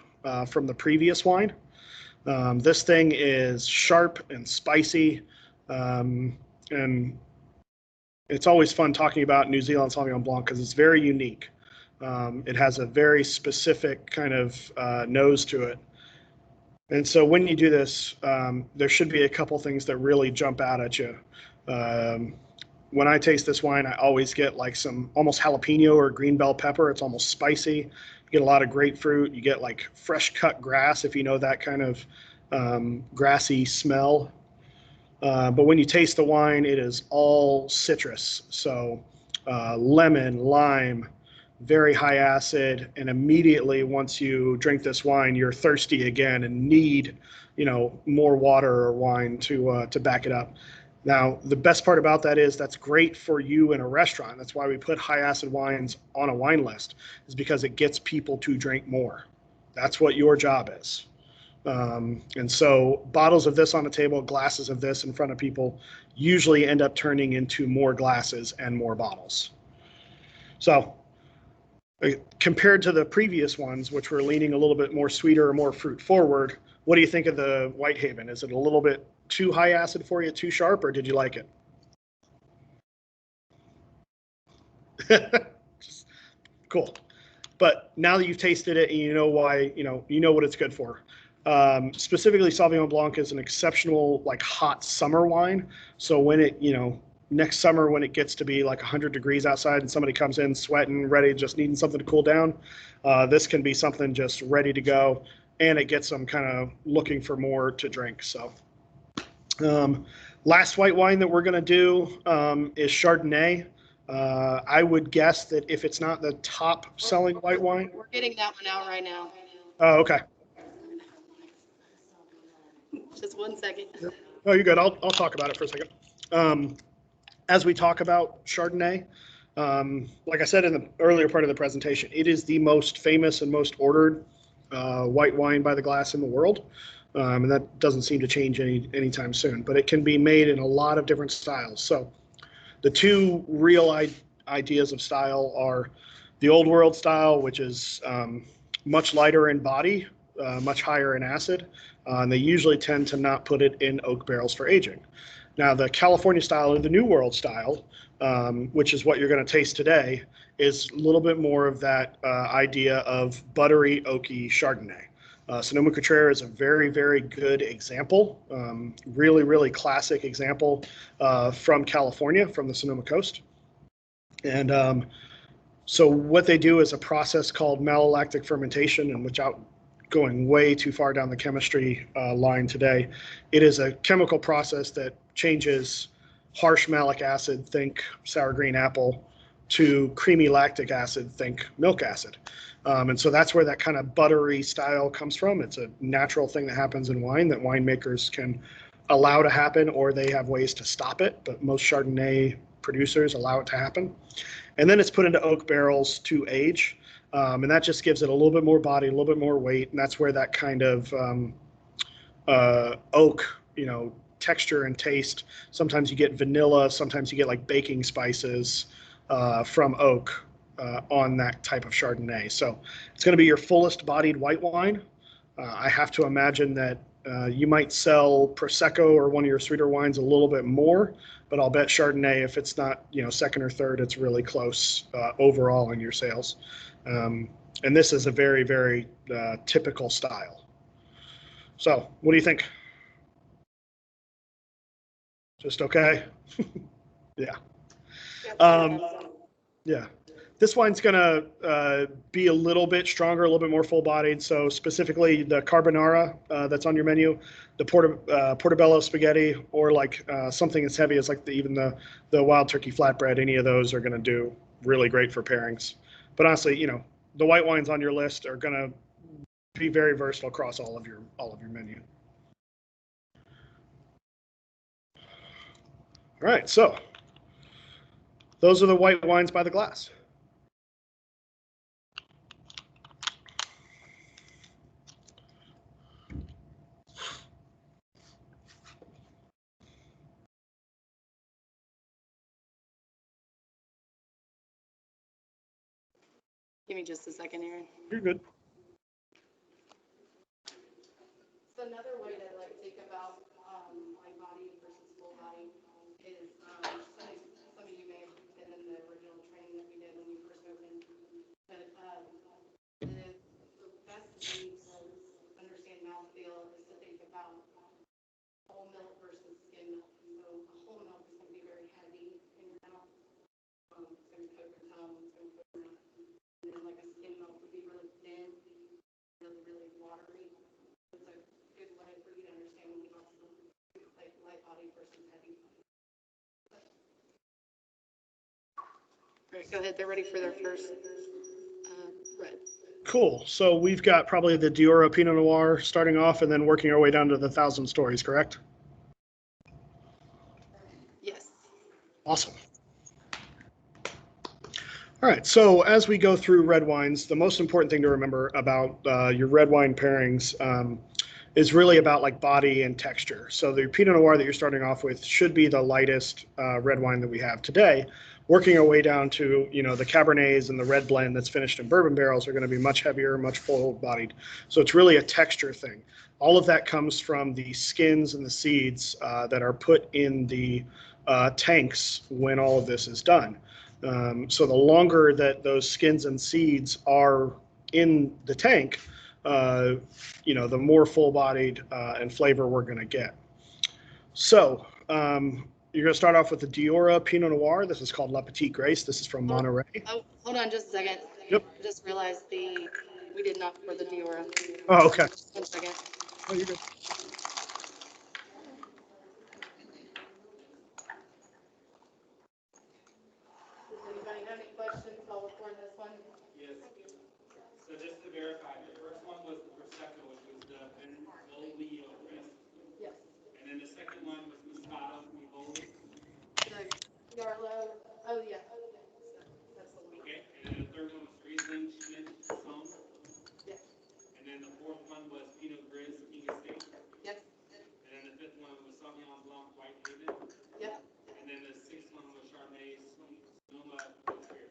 from the previous wine. This thing is sharp and spicy, and it's always fun talking about New Zealand Sauvignon Blanc because it's very unique. It has a very specific kind of nose to it. And so when you do this, there should be a couple things that really jump out at you. When I taste this wine, I always get like some almost jalapeno or green bell pepper. It's almost spicy. You get a lot of grapefruit. You get like fresh cut grass, if you know that kind of grassy smell. But when you taste the wine, it is all citrus. So lemon, lime, very high acid, and immediately once you drink this wine, you're thirsty again and need, more water or wine to back it up. Now, the best part about that is that's great for you in a restaurant. That's why we put high acid wines on a wine list, is because it gets people to drink more. That's what your job is. And so bottles of this on the table, glasses of this in front of people usually end up turning into more glasses and more bottles. So compared to the previous ones, which were leaning a little bit more sweeter or more fruit forward, what do you think of the Whitehaven? Is it a little bit too high acid for you, too sharp, or did you like it? Cool. But now that you've tasted it and you know why, you know what it's good for. Specifically, Sauvignon Blanc is an exceptional, like, hot summer wine. So when it, next summer when it gets to be like 100 degrees outside and somebody comes in sweating, ready, just needing something to cool down, this can be something just ready to go, and it gets them kind of looking for more to drink. So last white wine that we're going to do is Chardonnay. I would guess that if it's not the top selling white wine. We're getting that one out right now. Oh, okay. Just 1 second. Oh, you're good. I'll talk about it for a second. As we talk about Chardonnay, like I said in the earlier part of the presentation, it is the most famous and most ordered white wine by the glass in the world. And that doesn't seem to change anytime soon, but it can be made in a lot of different styles. So the two real ideas of style are the old world style, which is much lighter in body, much higher in acid, and they usually tend to not put it in oak barrels for aging. Now, the California style or the New World style, which is what you're going to taste today, is a little bit more of that idea of buttery, oaky Chardonnay. Sonoma-Cutrer is a very, very good example, really, really classic example from California, from the Sonoma coast. And so what they do is a process called malolactic fermentation, and without going way too far down the chemistry line today, it is a chemical process that changes harsh malic acid, think sour green apple, to creamy lactic acid, think milk acid. And so that's where that kind of buttery style comes from. It's a natural thing that happens in wine that winemakers can allow to happen, or they have ways to stop it, but most Chardonnay producers allow it to happen. And then it's put into oak barrels to age. And that just gives it a little bit more body, a little bit more weight, and that's where that kind of oak, texture and taste. Sometimes you get vanilla, sometimes you get like baking spices from oak on that type of Chardonnay. So it's going to be your fullest bodied white wine. I have to imagine that you might sell Prosecco or one of your sweeter wines a little bit more, but I'll bet Chardonnay, if it's not second or third, it's really close overall in your sales. And this is a very, very typical style. So what do you think? Just okay? Yeah. Yeah. This wine's going to be a little bit stronger, a little bit more full-bodied. So specifically the carbonara that's on your menu, the portobello spaghetti, or like something as heavy as like even the wild turkey flatbread. Any of those are going to do really great for pairings. But honestly, the white wines on your list are going to be very versatile across all of your menu. All right, so those are the white wines by the glass. Give me just a second, Aaron. You're good. So another way to like think about like body versus full body is some of you may have been in the original training that we did when you first opened. But the best way to understand mouthfeel is to think about whole milk versus skim milk. So a whole milk is going to be very heavy in your mouth. It's going to coat your tongue. It's going to coat your mouth. And then like a skim milk would be really thin, really, really watery. It's a good way for you to understand when you talk like light body versus heavy. All right, go ahead. They're ready for their first red. Cool. So we've got probably the Dioro Pinot Noir starting off and then working our way down to the 1,000 Stories, correct? Yes. Awesome. All right, so as we go through red wines, the most important thing to remember about your red wine pairings is really about like body and texture. So the Pinot Noir that you're starting off with should be the lightest red wine that we have today. Working our way down to, the Cabernets and the red blend that's finished in bourbon barrels are going to be much heavier, much full-bodied. So it's really a texture thing. All of that comes from the skins and the seeds that are put in the tanks when all of this is done. So the longer that those skins and seeds are in the tank, the more full-bodied and flavor we're going to get. So you're going to start off with the Diora Pinot Noir. This is called La Petite Grace. This is from Monterey. Oh, hold on just a second. Yep. I just realized we did not pour the Diora. Oh, okay. 1 second. Oh, you're good. Does anybody have any questions while we're pouring this one? Yes. So just to verify, the first one was the Prosecco, which was the Benvolio Crisp. Yes. And then the second one was Moscato Rivoli. The Yarlow, oh yeah. That's the one. Okay. And then the third one was Riesling Schmidt Somme. Yes. And then the fourth one was Pinot Gris King Estate. Yes. And then the fifth one was Sauvignon Blanc White Haven. Yep. And then the sixth one was Chardonnay Sonoma Spirit.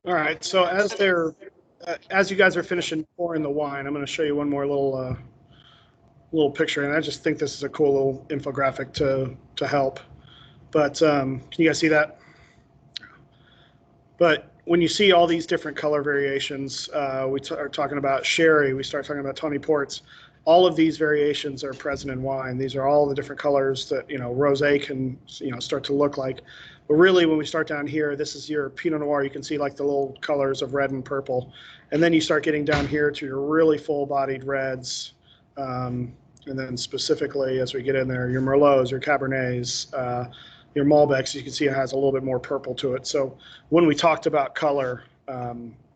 All right. So as you guys are finishing pouring the wine, I'm going to show you one more little picture, and I just think this is a cool little infographic to help. But can you guys see that? But when you see all these different color variations, we are talking about sherry, we start talking about Tawny ports. All of these variations are present in wine. These are all the different colors that rosé can start to look like. But really, when we start down here, this is your Pinot Noir. You can see like the little colors of red and purple, and then you start getting down here to your really full-bodied reds, and then specifically as we get in there, your Merlots, your Cabernets. Your Malbecs, you can see it has a little bit more purple to it. So when we talked about color,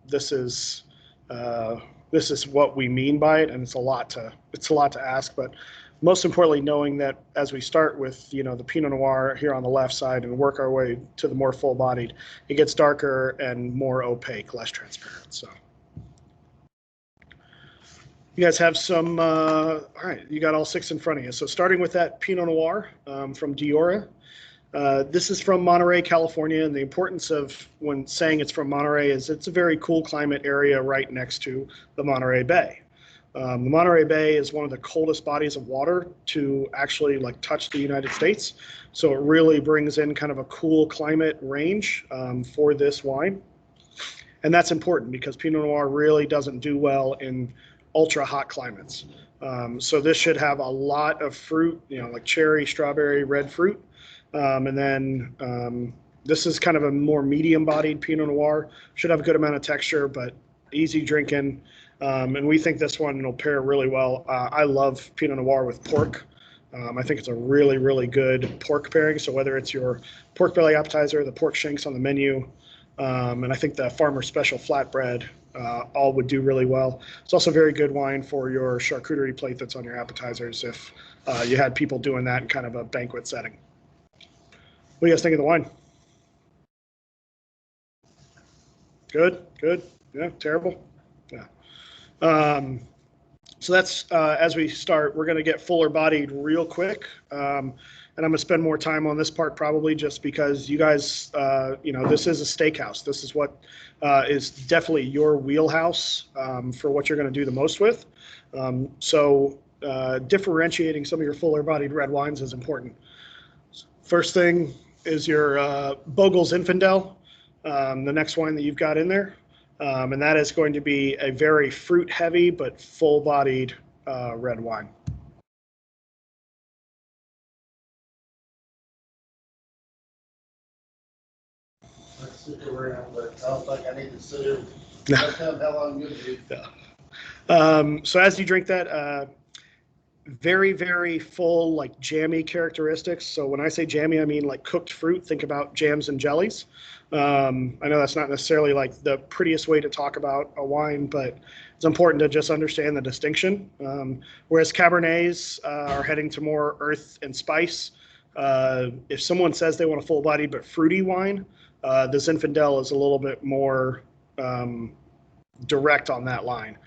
this is what we mean by it, and it's a lot to ask. But most importantly, knowing that as we start with the Pinot Noir here on the left side and work our way to the more full-bodied, it gets darker and more opaque, less transparent. So you guys have some. All right, you got all six in front of you. So starting with that Pinot Noir from Diora. This is from Monterey, California, and the importance of when saying it's from Monterey is it's a very cool climate area right next to the Monterey Bay. The Monterey Bay is one of the coldest bodies of water to actually touch the United States, so it really brings in kind of a cool climate range for this wine, and that's important because Pinot Noir really doesn't do well in ultra hot climates. So this should have a lot of fruit, like cherry, strawberry, red fruit. And then this is kind of a more medium-bodied Pinot Noir. Should have a good amount of texture, but easy drinking. And we think this one will pair really well. I love Pinot Noir with pork. I think it's a really, really good pork pairing. So whether it's your pork belly appetizer, the pork shanks on the menu, and I think the Farmer Special flatbread all would do really well. It's also very good wine for your charcuterie plate that's on your appetizers if you had people doing that in kind of a banquet setting. What do you guys think of the wine? Good, good. Yeah, terrible. Yeah. Um, So that's as we start, we're going to get fuller bodied real quick. And I'm going to spend more time on this part probably just because you guys, this is a steakhouse. This is what is definitely your wheelhouse for what you're going to do the most with. So differentiating some of your fuller bodied red wines is important. First thing is your Bogle's Infidel, the next wine that you've got in there. And that is going to be a very fruit heavy but full bodied red wine. Let's sit around, but I don't think I need to sit here. That's how long I'm gonna be. So as you drink that, very, very full, like jammy characteristics. So when I say jammy, I mean like cooked fruit. Think about jams and jellies. I know that's not necessarily like the prettiest way to talk about a wine, but it's important to just understand the distinction. Whereas Cabernets are heading to more earth and spice. If someone says they want a full-bodied but fruity wine, the Zinfandel is a little bit more direct on that line.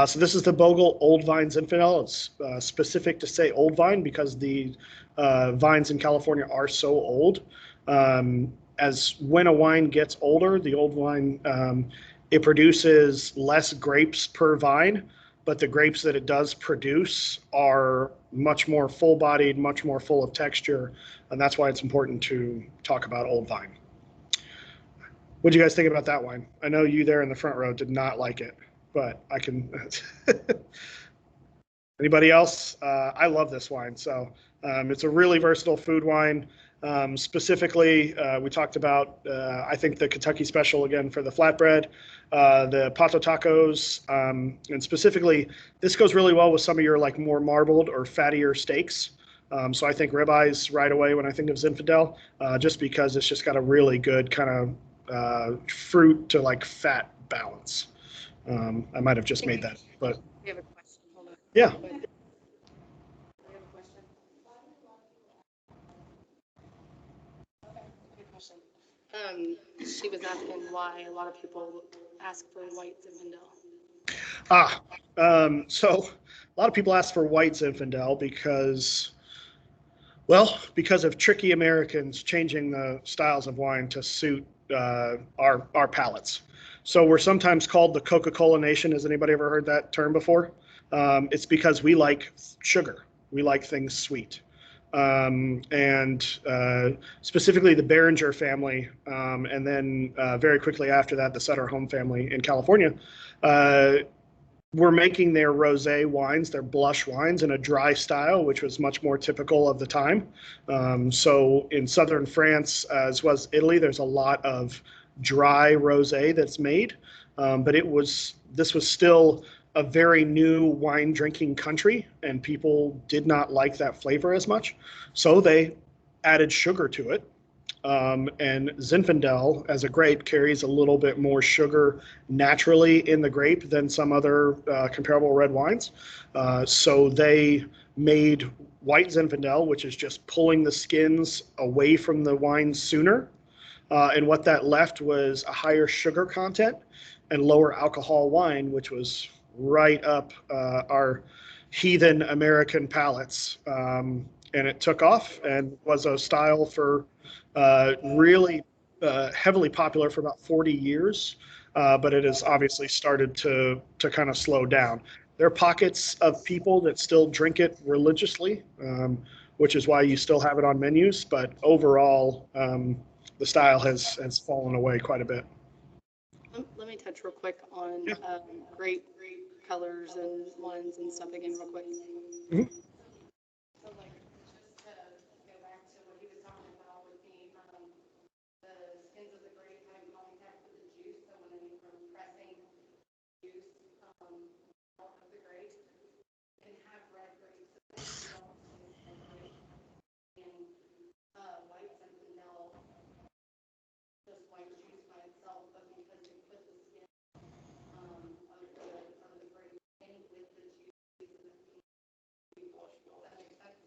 So this is the Bogle Old Vine Zinfandel. It's specific to say Old Vine because the vines in California are so old. As when a wine gets older, the old wine, it produces less grapes per vine, but the grapes that it does produce are much more full-bodied, much more full of texture, and that's why it's important to talk about Old Vine. What do you guys think about that wine? I know you there in the front row did not like it, but I can. Anybody else? I love this wine. So it's a really versatile food wine. Specifically, we talked about, I think, the Kentucky Special again for the flatbread, the pato tacos, and specifically, this goes really well with some of your like more marbled or fattier steaks. So I think ribeyes right away when I think of Zinfandel, just because it's just got a really good kind of fruit to like fat balance. I might have just made that, but We have a question. Hold on. yeah. We have a question. Okay, good question. She was asking why a lot of people ask for white Zinfandel. So a lot of people ask for white Zinfandel because of tricky Americans changing the styles of wine to suit our palates. So we're sometimes called the Coca-Cola Nation. Has anybody ever heard that term before? It's because we like sugar. We like things sweet. And specifically the Behringer family, and then very quickly after that, the Sutter Home family in California, were making their rosé wines, their blush wines, in a dry style, which was much more typical of the time. So in southern France, as well as Italy, there's a lot of dry rosé that's made, but this was still a very new wine drinking country, and people did not like that flavor as much, so they added sugar to it. And Zinfandel, as a grape, carries a little bit more sugar naturally in the grape than some other comparable red wines. So they made white Zinfandel, which is just pulling the skins away from the wine sooner. And what that left was a higher sugar content and lower alcohol wine, which was right up our heathen American palates. And it took off and was a style for really heavily popular for about 40 years, but it has obviously started to kind of slow down. There are pockets of people that still drink it religiously, which is why you still have it on menus, but overall, the style has fallen away quite a bit. Let me touch real quick on Yeah. grape colors and wines and stuff again real quick. Mhm. So like, just to go back to what he was talking about with the skins of the grape having contact with the juice, so when you're pressing juice, don't have the grapes, can have red grapes, but they don't taste like grapes. And, white Zinfandel, just white juice by itself, but because they put the skin, of the grape in with the juice, that makes sense.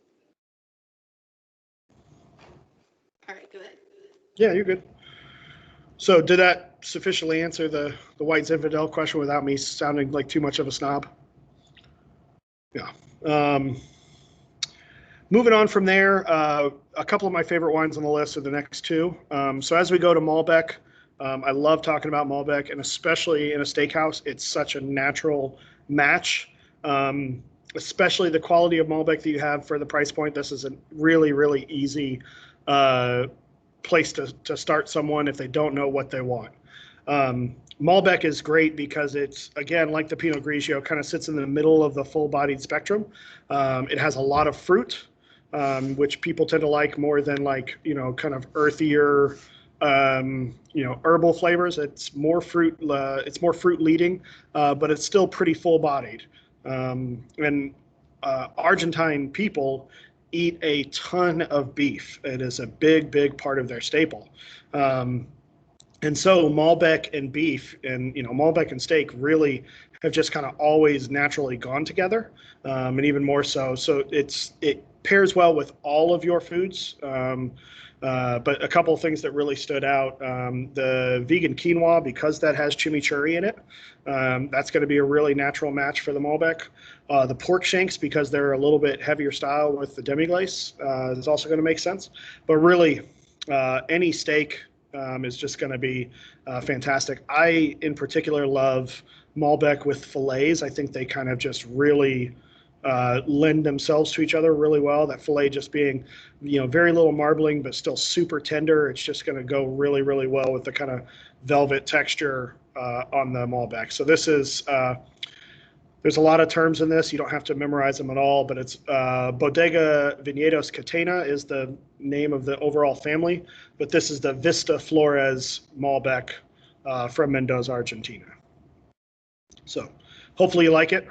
All right, go ahead. Yeah, you're good. So did that sufficiently answer the white Zinfandel question without me sounding like too much of a snob? Yeah. Moving on from there, a couple of my favorite wines on the list are the next two. So as we go to Malbec, I love talking about Malbec, and especially in a steakhouse, it's such a natural match. Especially the quality of Malbec that you have for the price point. This is a really, really easy place to start someone if they don't know what they want. Malbec is great because it's, again, like the Pinot Grigio, kind of sits in the middle of the full-bodied spectrum. It has a lot of fruit, which people tend to like more than like, kind of earthier, herbal flavors. It's more fruit leading, but it's still pretty full-bodied. And Argentine people eat a ton of beef. It is a big, big part of their staple. And so Malbec and beef and, Malbec and steak really have just kind of always naturally gone together, and even more so. So it pairs well with all of your foods. But a couple of things that really stood out, the vegan quinoa, because that has chimichurri in it, that's going to be a really natural match for the Malbec. The pork shanks, because they're a little bit heavier style with the demi-glace, is also going to make sense. But really, any steak is just going to be fantastic. I, in particular, love Malbec with fillets. I think they kind of just really lend themselves to each other really well. That fillet just being, very little marbling, but still super tender. It's just going to go really, really well with the kind of velvet texture on the Malbec. So this is, there's a lot of terms in this. You don't have to memorize them at all, but it's Bodega Viñedos Catena is the name of the overall family, but this is the Vista Flores Malbec from Mendoza, Argentina. So hopefully you like it.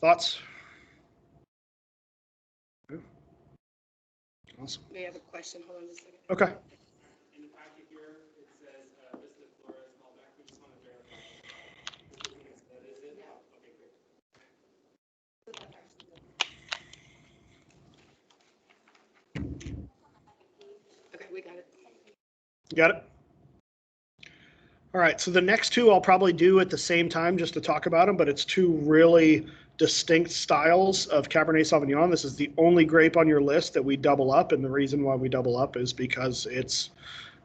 Thoughts? Awesome. We have a question, hold on a second. Okay. In the packet here, it says Vista Flores Malbec. We just want to verify that is it. Yeah. Okay, great. Okay, we got it. You got it? All right, so the next two I'll probably do at the same time just to talk about them, but it's two really distinct styles of Cabernet Sauvignon. This is the only grape on your list that we double up, and the reason why we double up is because it's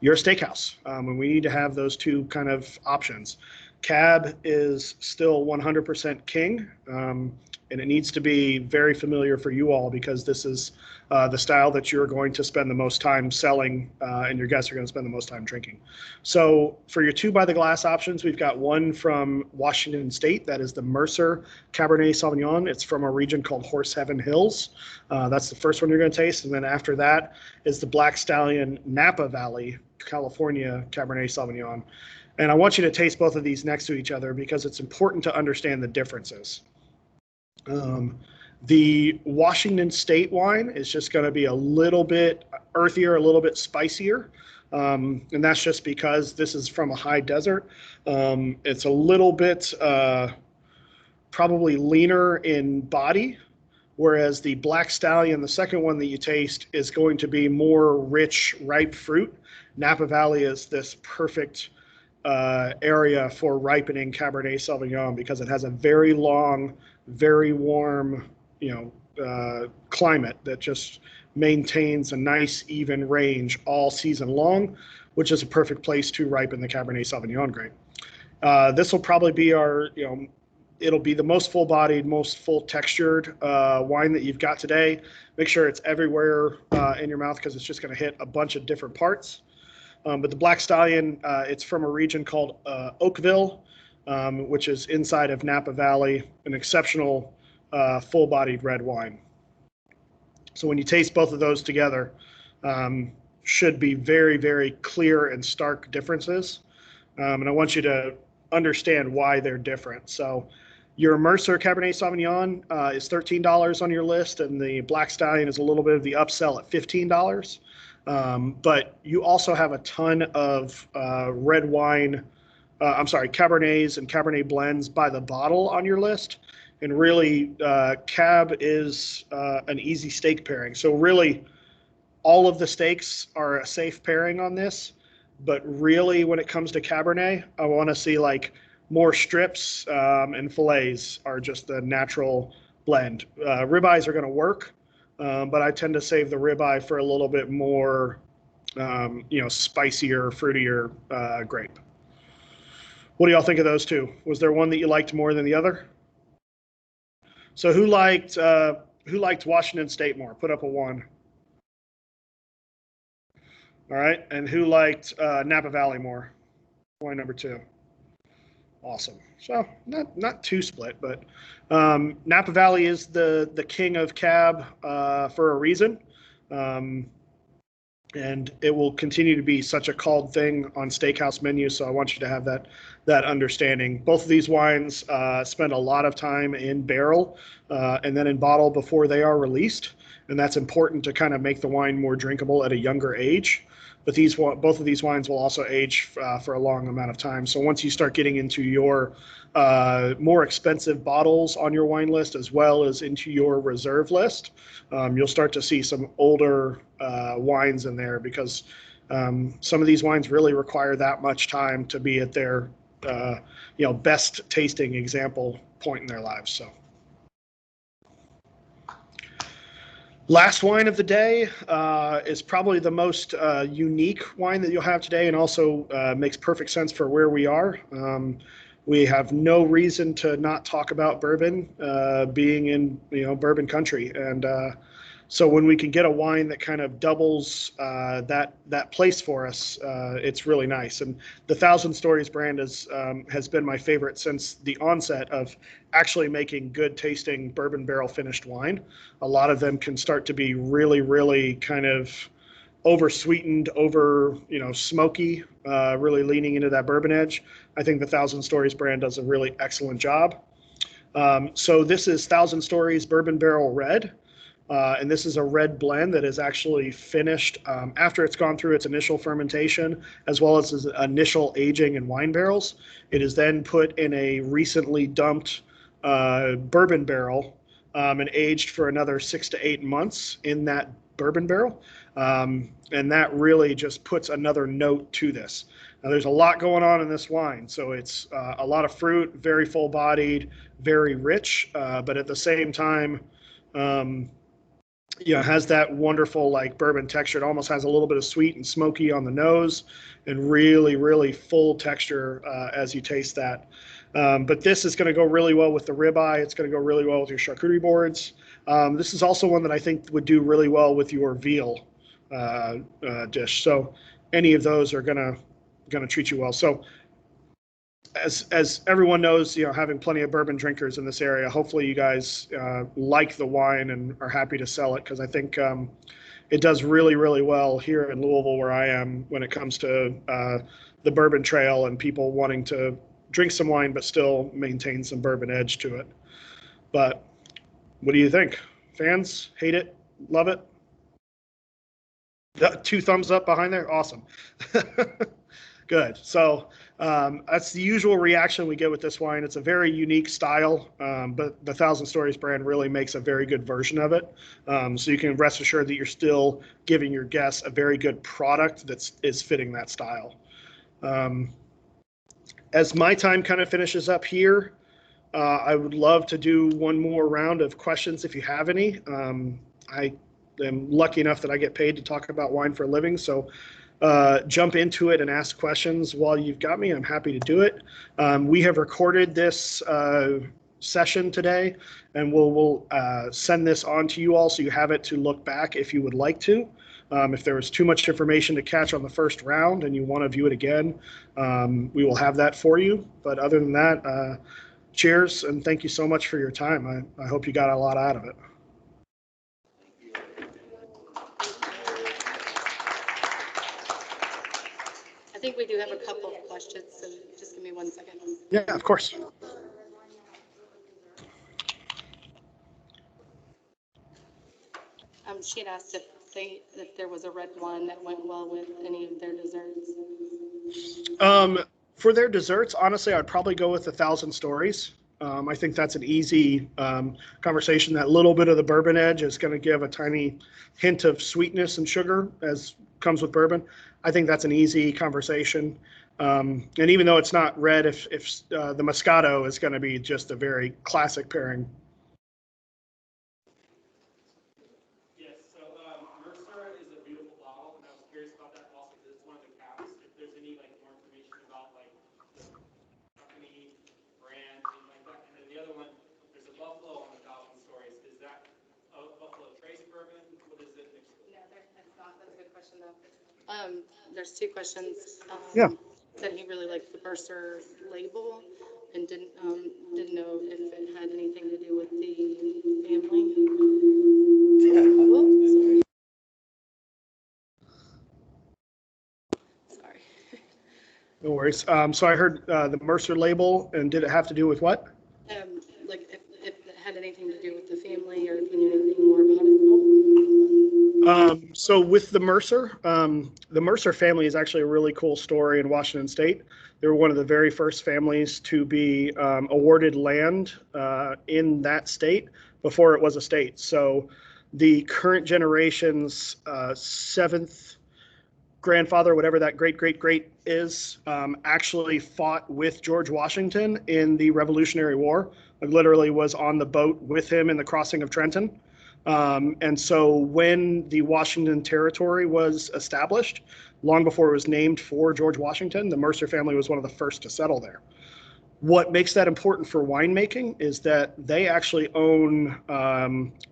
your steakhouse, and we need to have those two kind of options. Cab is still 100% king, and it needs to be very familiar for you all because this is the style that you're going to spend the most time selling, and your guests are going to spend the most time drinking. So for your two by the glass options, we've got one from Washington State. That is the Mercer Cabernet Sauvignon. It's from a region called Horse Heaven Hills. That's the first one you're going to taste. And then after that is the Black Stallion Napa Valley, California Cabernet Sauvignon. And I want you to taste both of these next to each other because it's important to understand the differences. The Washington State wine is just going to be a little bit earthier, a little bit spicier. And that's just because this is from a high desert. It's a little bit probably leaner in body, whereas the Black Stallion, the second one that you taste, is going to be more rich, ripe fruit. Napa Valley is this perfect area for ripening Cabernet Sauvignon because it has a very long, very warm, climate that just maintains a nice, even range all season long, which is a perfect place to ripen the Cabernet Sauvignon grape. This will probably be our, it'll be the most full-bodied, most full-textured wine that you've got today. Make sure it's everywhere in your mouth because it's just going to hit a bunch of different parts. But the Black Stallion, it's from a region called Oakville, which is inside of Napa Valley, an exceptional full-bodied red wine. So when you taste both of those together, should be very, very clear and stark differences. And I want you to understand why they're different. So your Mercer Cabernet Sauvignon is $13 on your list, and the Black Stallion is a little bit of the upsell at $15. But you also have a ton of red wine, Cabernets and Cabernet blends by the bottle on your list. And really, Cab is an easy steak pairing. So really, all of the steaks are a safe pairing on this. But really, when it comes to Cabernet, I want to see like more strips and fillets are just the natural blend. Ribeyes are going to work, but I tend to save the ribeye for a little bit more, spicier, fruitier grape. What do y'all think of those two? Was there one that you liked more than the other? So who liked Washington State more? Put up a 1. All right, and who liked Napa Valley more? Wine number 2. Awesome. So not too split, but Napa Valley is the king of cab for a reason. And it will continue to be such a called thing on steakhouse menus. So I want you to have that understanding. Both of these wines spend a lot of time in barrel and then in bottle before they are released, and that's important to kind of make the wine more drinkable at a younger age. But both of these wines will also age for a long amount of time. So once you start getting into your more expensive bottles on your wine list, as well as into your reserve list, you'll start to see some older wines in there, because some of these wines really require that much time to be at their best tasting example point in their lives. So. Last wine of the day is probably the most unique wine that you'll have today, and also makes perfect sense for where we are. We have no reason to not talk about bourbon, being in bourbon country, and so when we can get a wine that kind of doubles that place for us, it's really nice. And the Thousand Stories brand has been my favorite since the onset of actually making good tasting bourbon barrel finished wine. A lot of them can start to be really, really kind of over sweetened, over smoky, really leaning into that bourbon edge. I think the Thousand Stories brand does a really excellent job. So this is Thousand Stories Bourbon Barrel Red. And this is a red blend that is actually finished after it's gone through its initial fermentation, as well as its initial aging in wine barrels. It is then put in a recently dumped bourbon barrel and aged for another 6 to 8 months in that bourbon barrel. And that really just puts another note to this. Now, there's a lot going on in this wine. So it's a lot of fruit, very full-bodied, very rich, but at the same time, has that wonderful like bourbon texture. It almost has a little bit of sweet and smoky on the nose, and really, really full texture as you taste that. But this is going to go really well with the ribeye. It's going to go really well with your charcuterie boards. This is also one that I think would do really well with your veal dish. So any of those are going to treat you well. So as everyone knows, having plenty of bourbon drinkers in this area, hopefully you guys like the wine and are happy to sell it, because I think it does really, really well here in Louisville, where I am, when it comes to the bourbon trail and people wanting to drink some wine but still maintain some bourbon edge to it. But what do you think? Fans? Hate it? Love it? 2 thumbs up behind there? Awesome. Good. So that's the usual reaction we get with this wine. It's a very unique style, but the Thousand Stories brand really makes a very good version of it. So you can rest assured that you're still giving your guests a very good product that is fitting that style. As my time kind of finishes up here, I would love to do one more round of questions if you have any. I am lucky enough that I get paid to talk about wine for a living, so jump into it and ask questions while you've got me. I'm happy to do it. We have recorded this session today, and we'll send this on to you all so you have it to look back if you would like to. If there was too much information to catch on the first round and you want to view it again, we will have that for you. But other than that, cheers, and thank you so much for your time. I hope you got a lot out of it. I think think we do have a couple of questions, so just give me 1 second. Yeah, of course. She had asked if there was a red wine that went well with any of their desserts. For their desserts, honestly, I'd probably go with 1,000 Stories. I think that's an easy conversation. That little bit of the bourbon edge is going to give a tiny hint of sweetness and sugar, as comes with bourbon. I think that's an easy conversation. And even though it's not red, if the Moscato is going to be just a very classic pairing. Yes, so Mercer is a beautiful bottle, and I was curious about that also because it's one of the caps. If there's any like more information about like the company, brand, things like that. And then the other one, there's a Buffalo on the 1,000 Stories. Is that a Buffalo Trace bourbon? What is it mixed with? No, that's not. That's a good question though. There's two questions. Yeah. Said he really liked the Mercer label and didn't know if it had anything to do with the family. Oh, sorry. No worries. So I heard the Mercer label, and did it have to do with what? Like if it had anything to do with the family, or if you knew anything more about it. So with the Mercer family is actually a really cool story in Washington State. They were one of the very first families to be awarded land in that state before it was a state. So the current generation's seventh grandfather, whatever that great is, actually fought with George Washington in the Revolutionary War. Like literally was on the boat with him in the crossing of Trenton. And so when the Washington Territory was established, long before it was named for George Washington, the Mercer family was one of the first to settle there. What makes that important for winemaking is that they actually own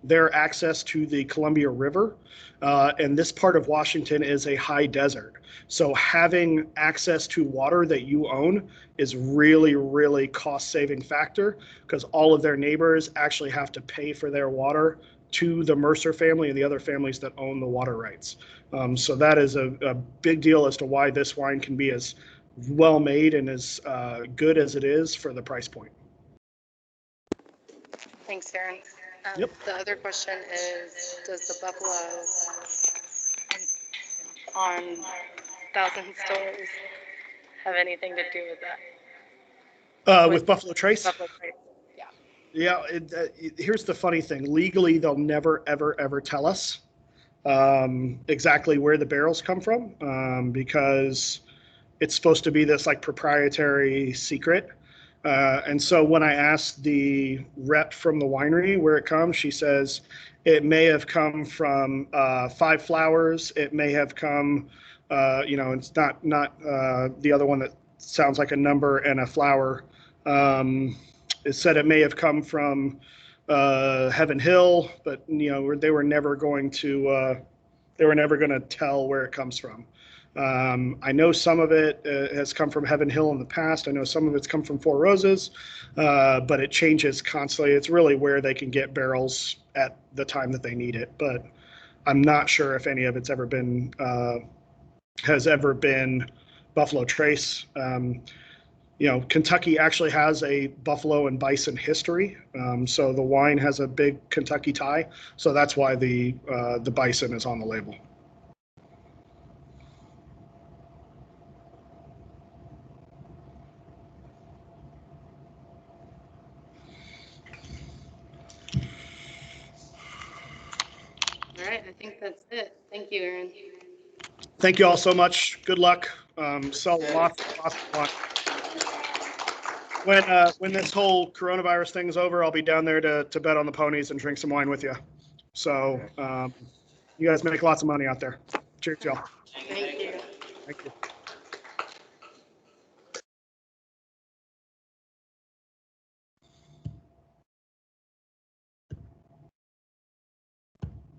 their access to the Columbia River. And this part of Washington is a high desert. So having access to water that you own is really, really cost-saving factor, because all of their neighbors actually have to pay for their water to the Mercer family and the other families that own the water rights. So that is a big deal as to why this wine can be as well made and as good as it is for the price point. Thanks, Aaron. Yep. The other question is, does the Buffalo on 1,000 Stories have anything to do with that? With Buffalo Trace? Buffalo Trace. Yeah, here's the funny thing. Legally, they'll never, ever tell us exactly where the barrels come from, because it's supposed to be this like proprietary secret. And so when I asked the rep from the winery where it comes, she says it may have come from 5 Flowers. It may have come, it's not the other one that sounds like a number and a flower. It said it may have come from Heaven Hill, but they were never going to tell where it comes from. I know some of it has come from Heaven Hill in the past. I know some of it's come from Four Roses, but it changes constantly. It's really where they can get barrels at the time that they need it. But I'm not sure if any of it's has ever been Buffalo Trace. Kentucky actually has a buffalo and bison history, so the wine has a big Kentucky tie. So that's why the bison is on the label. All right, I think that's it. Thank you, Aaron. Thank you all so much. Good luck. Sell lots of wine. When this whole coronavirus thing's over, I'll be down there to bet on the ponies and drink some wine with you. So you guys make lots of money out there. Cheers, y'all. Thank you. Thank you.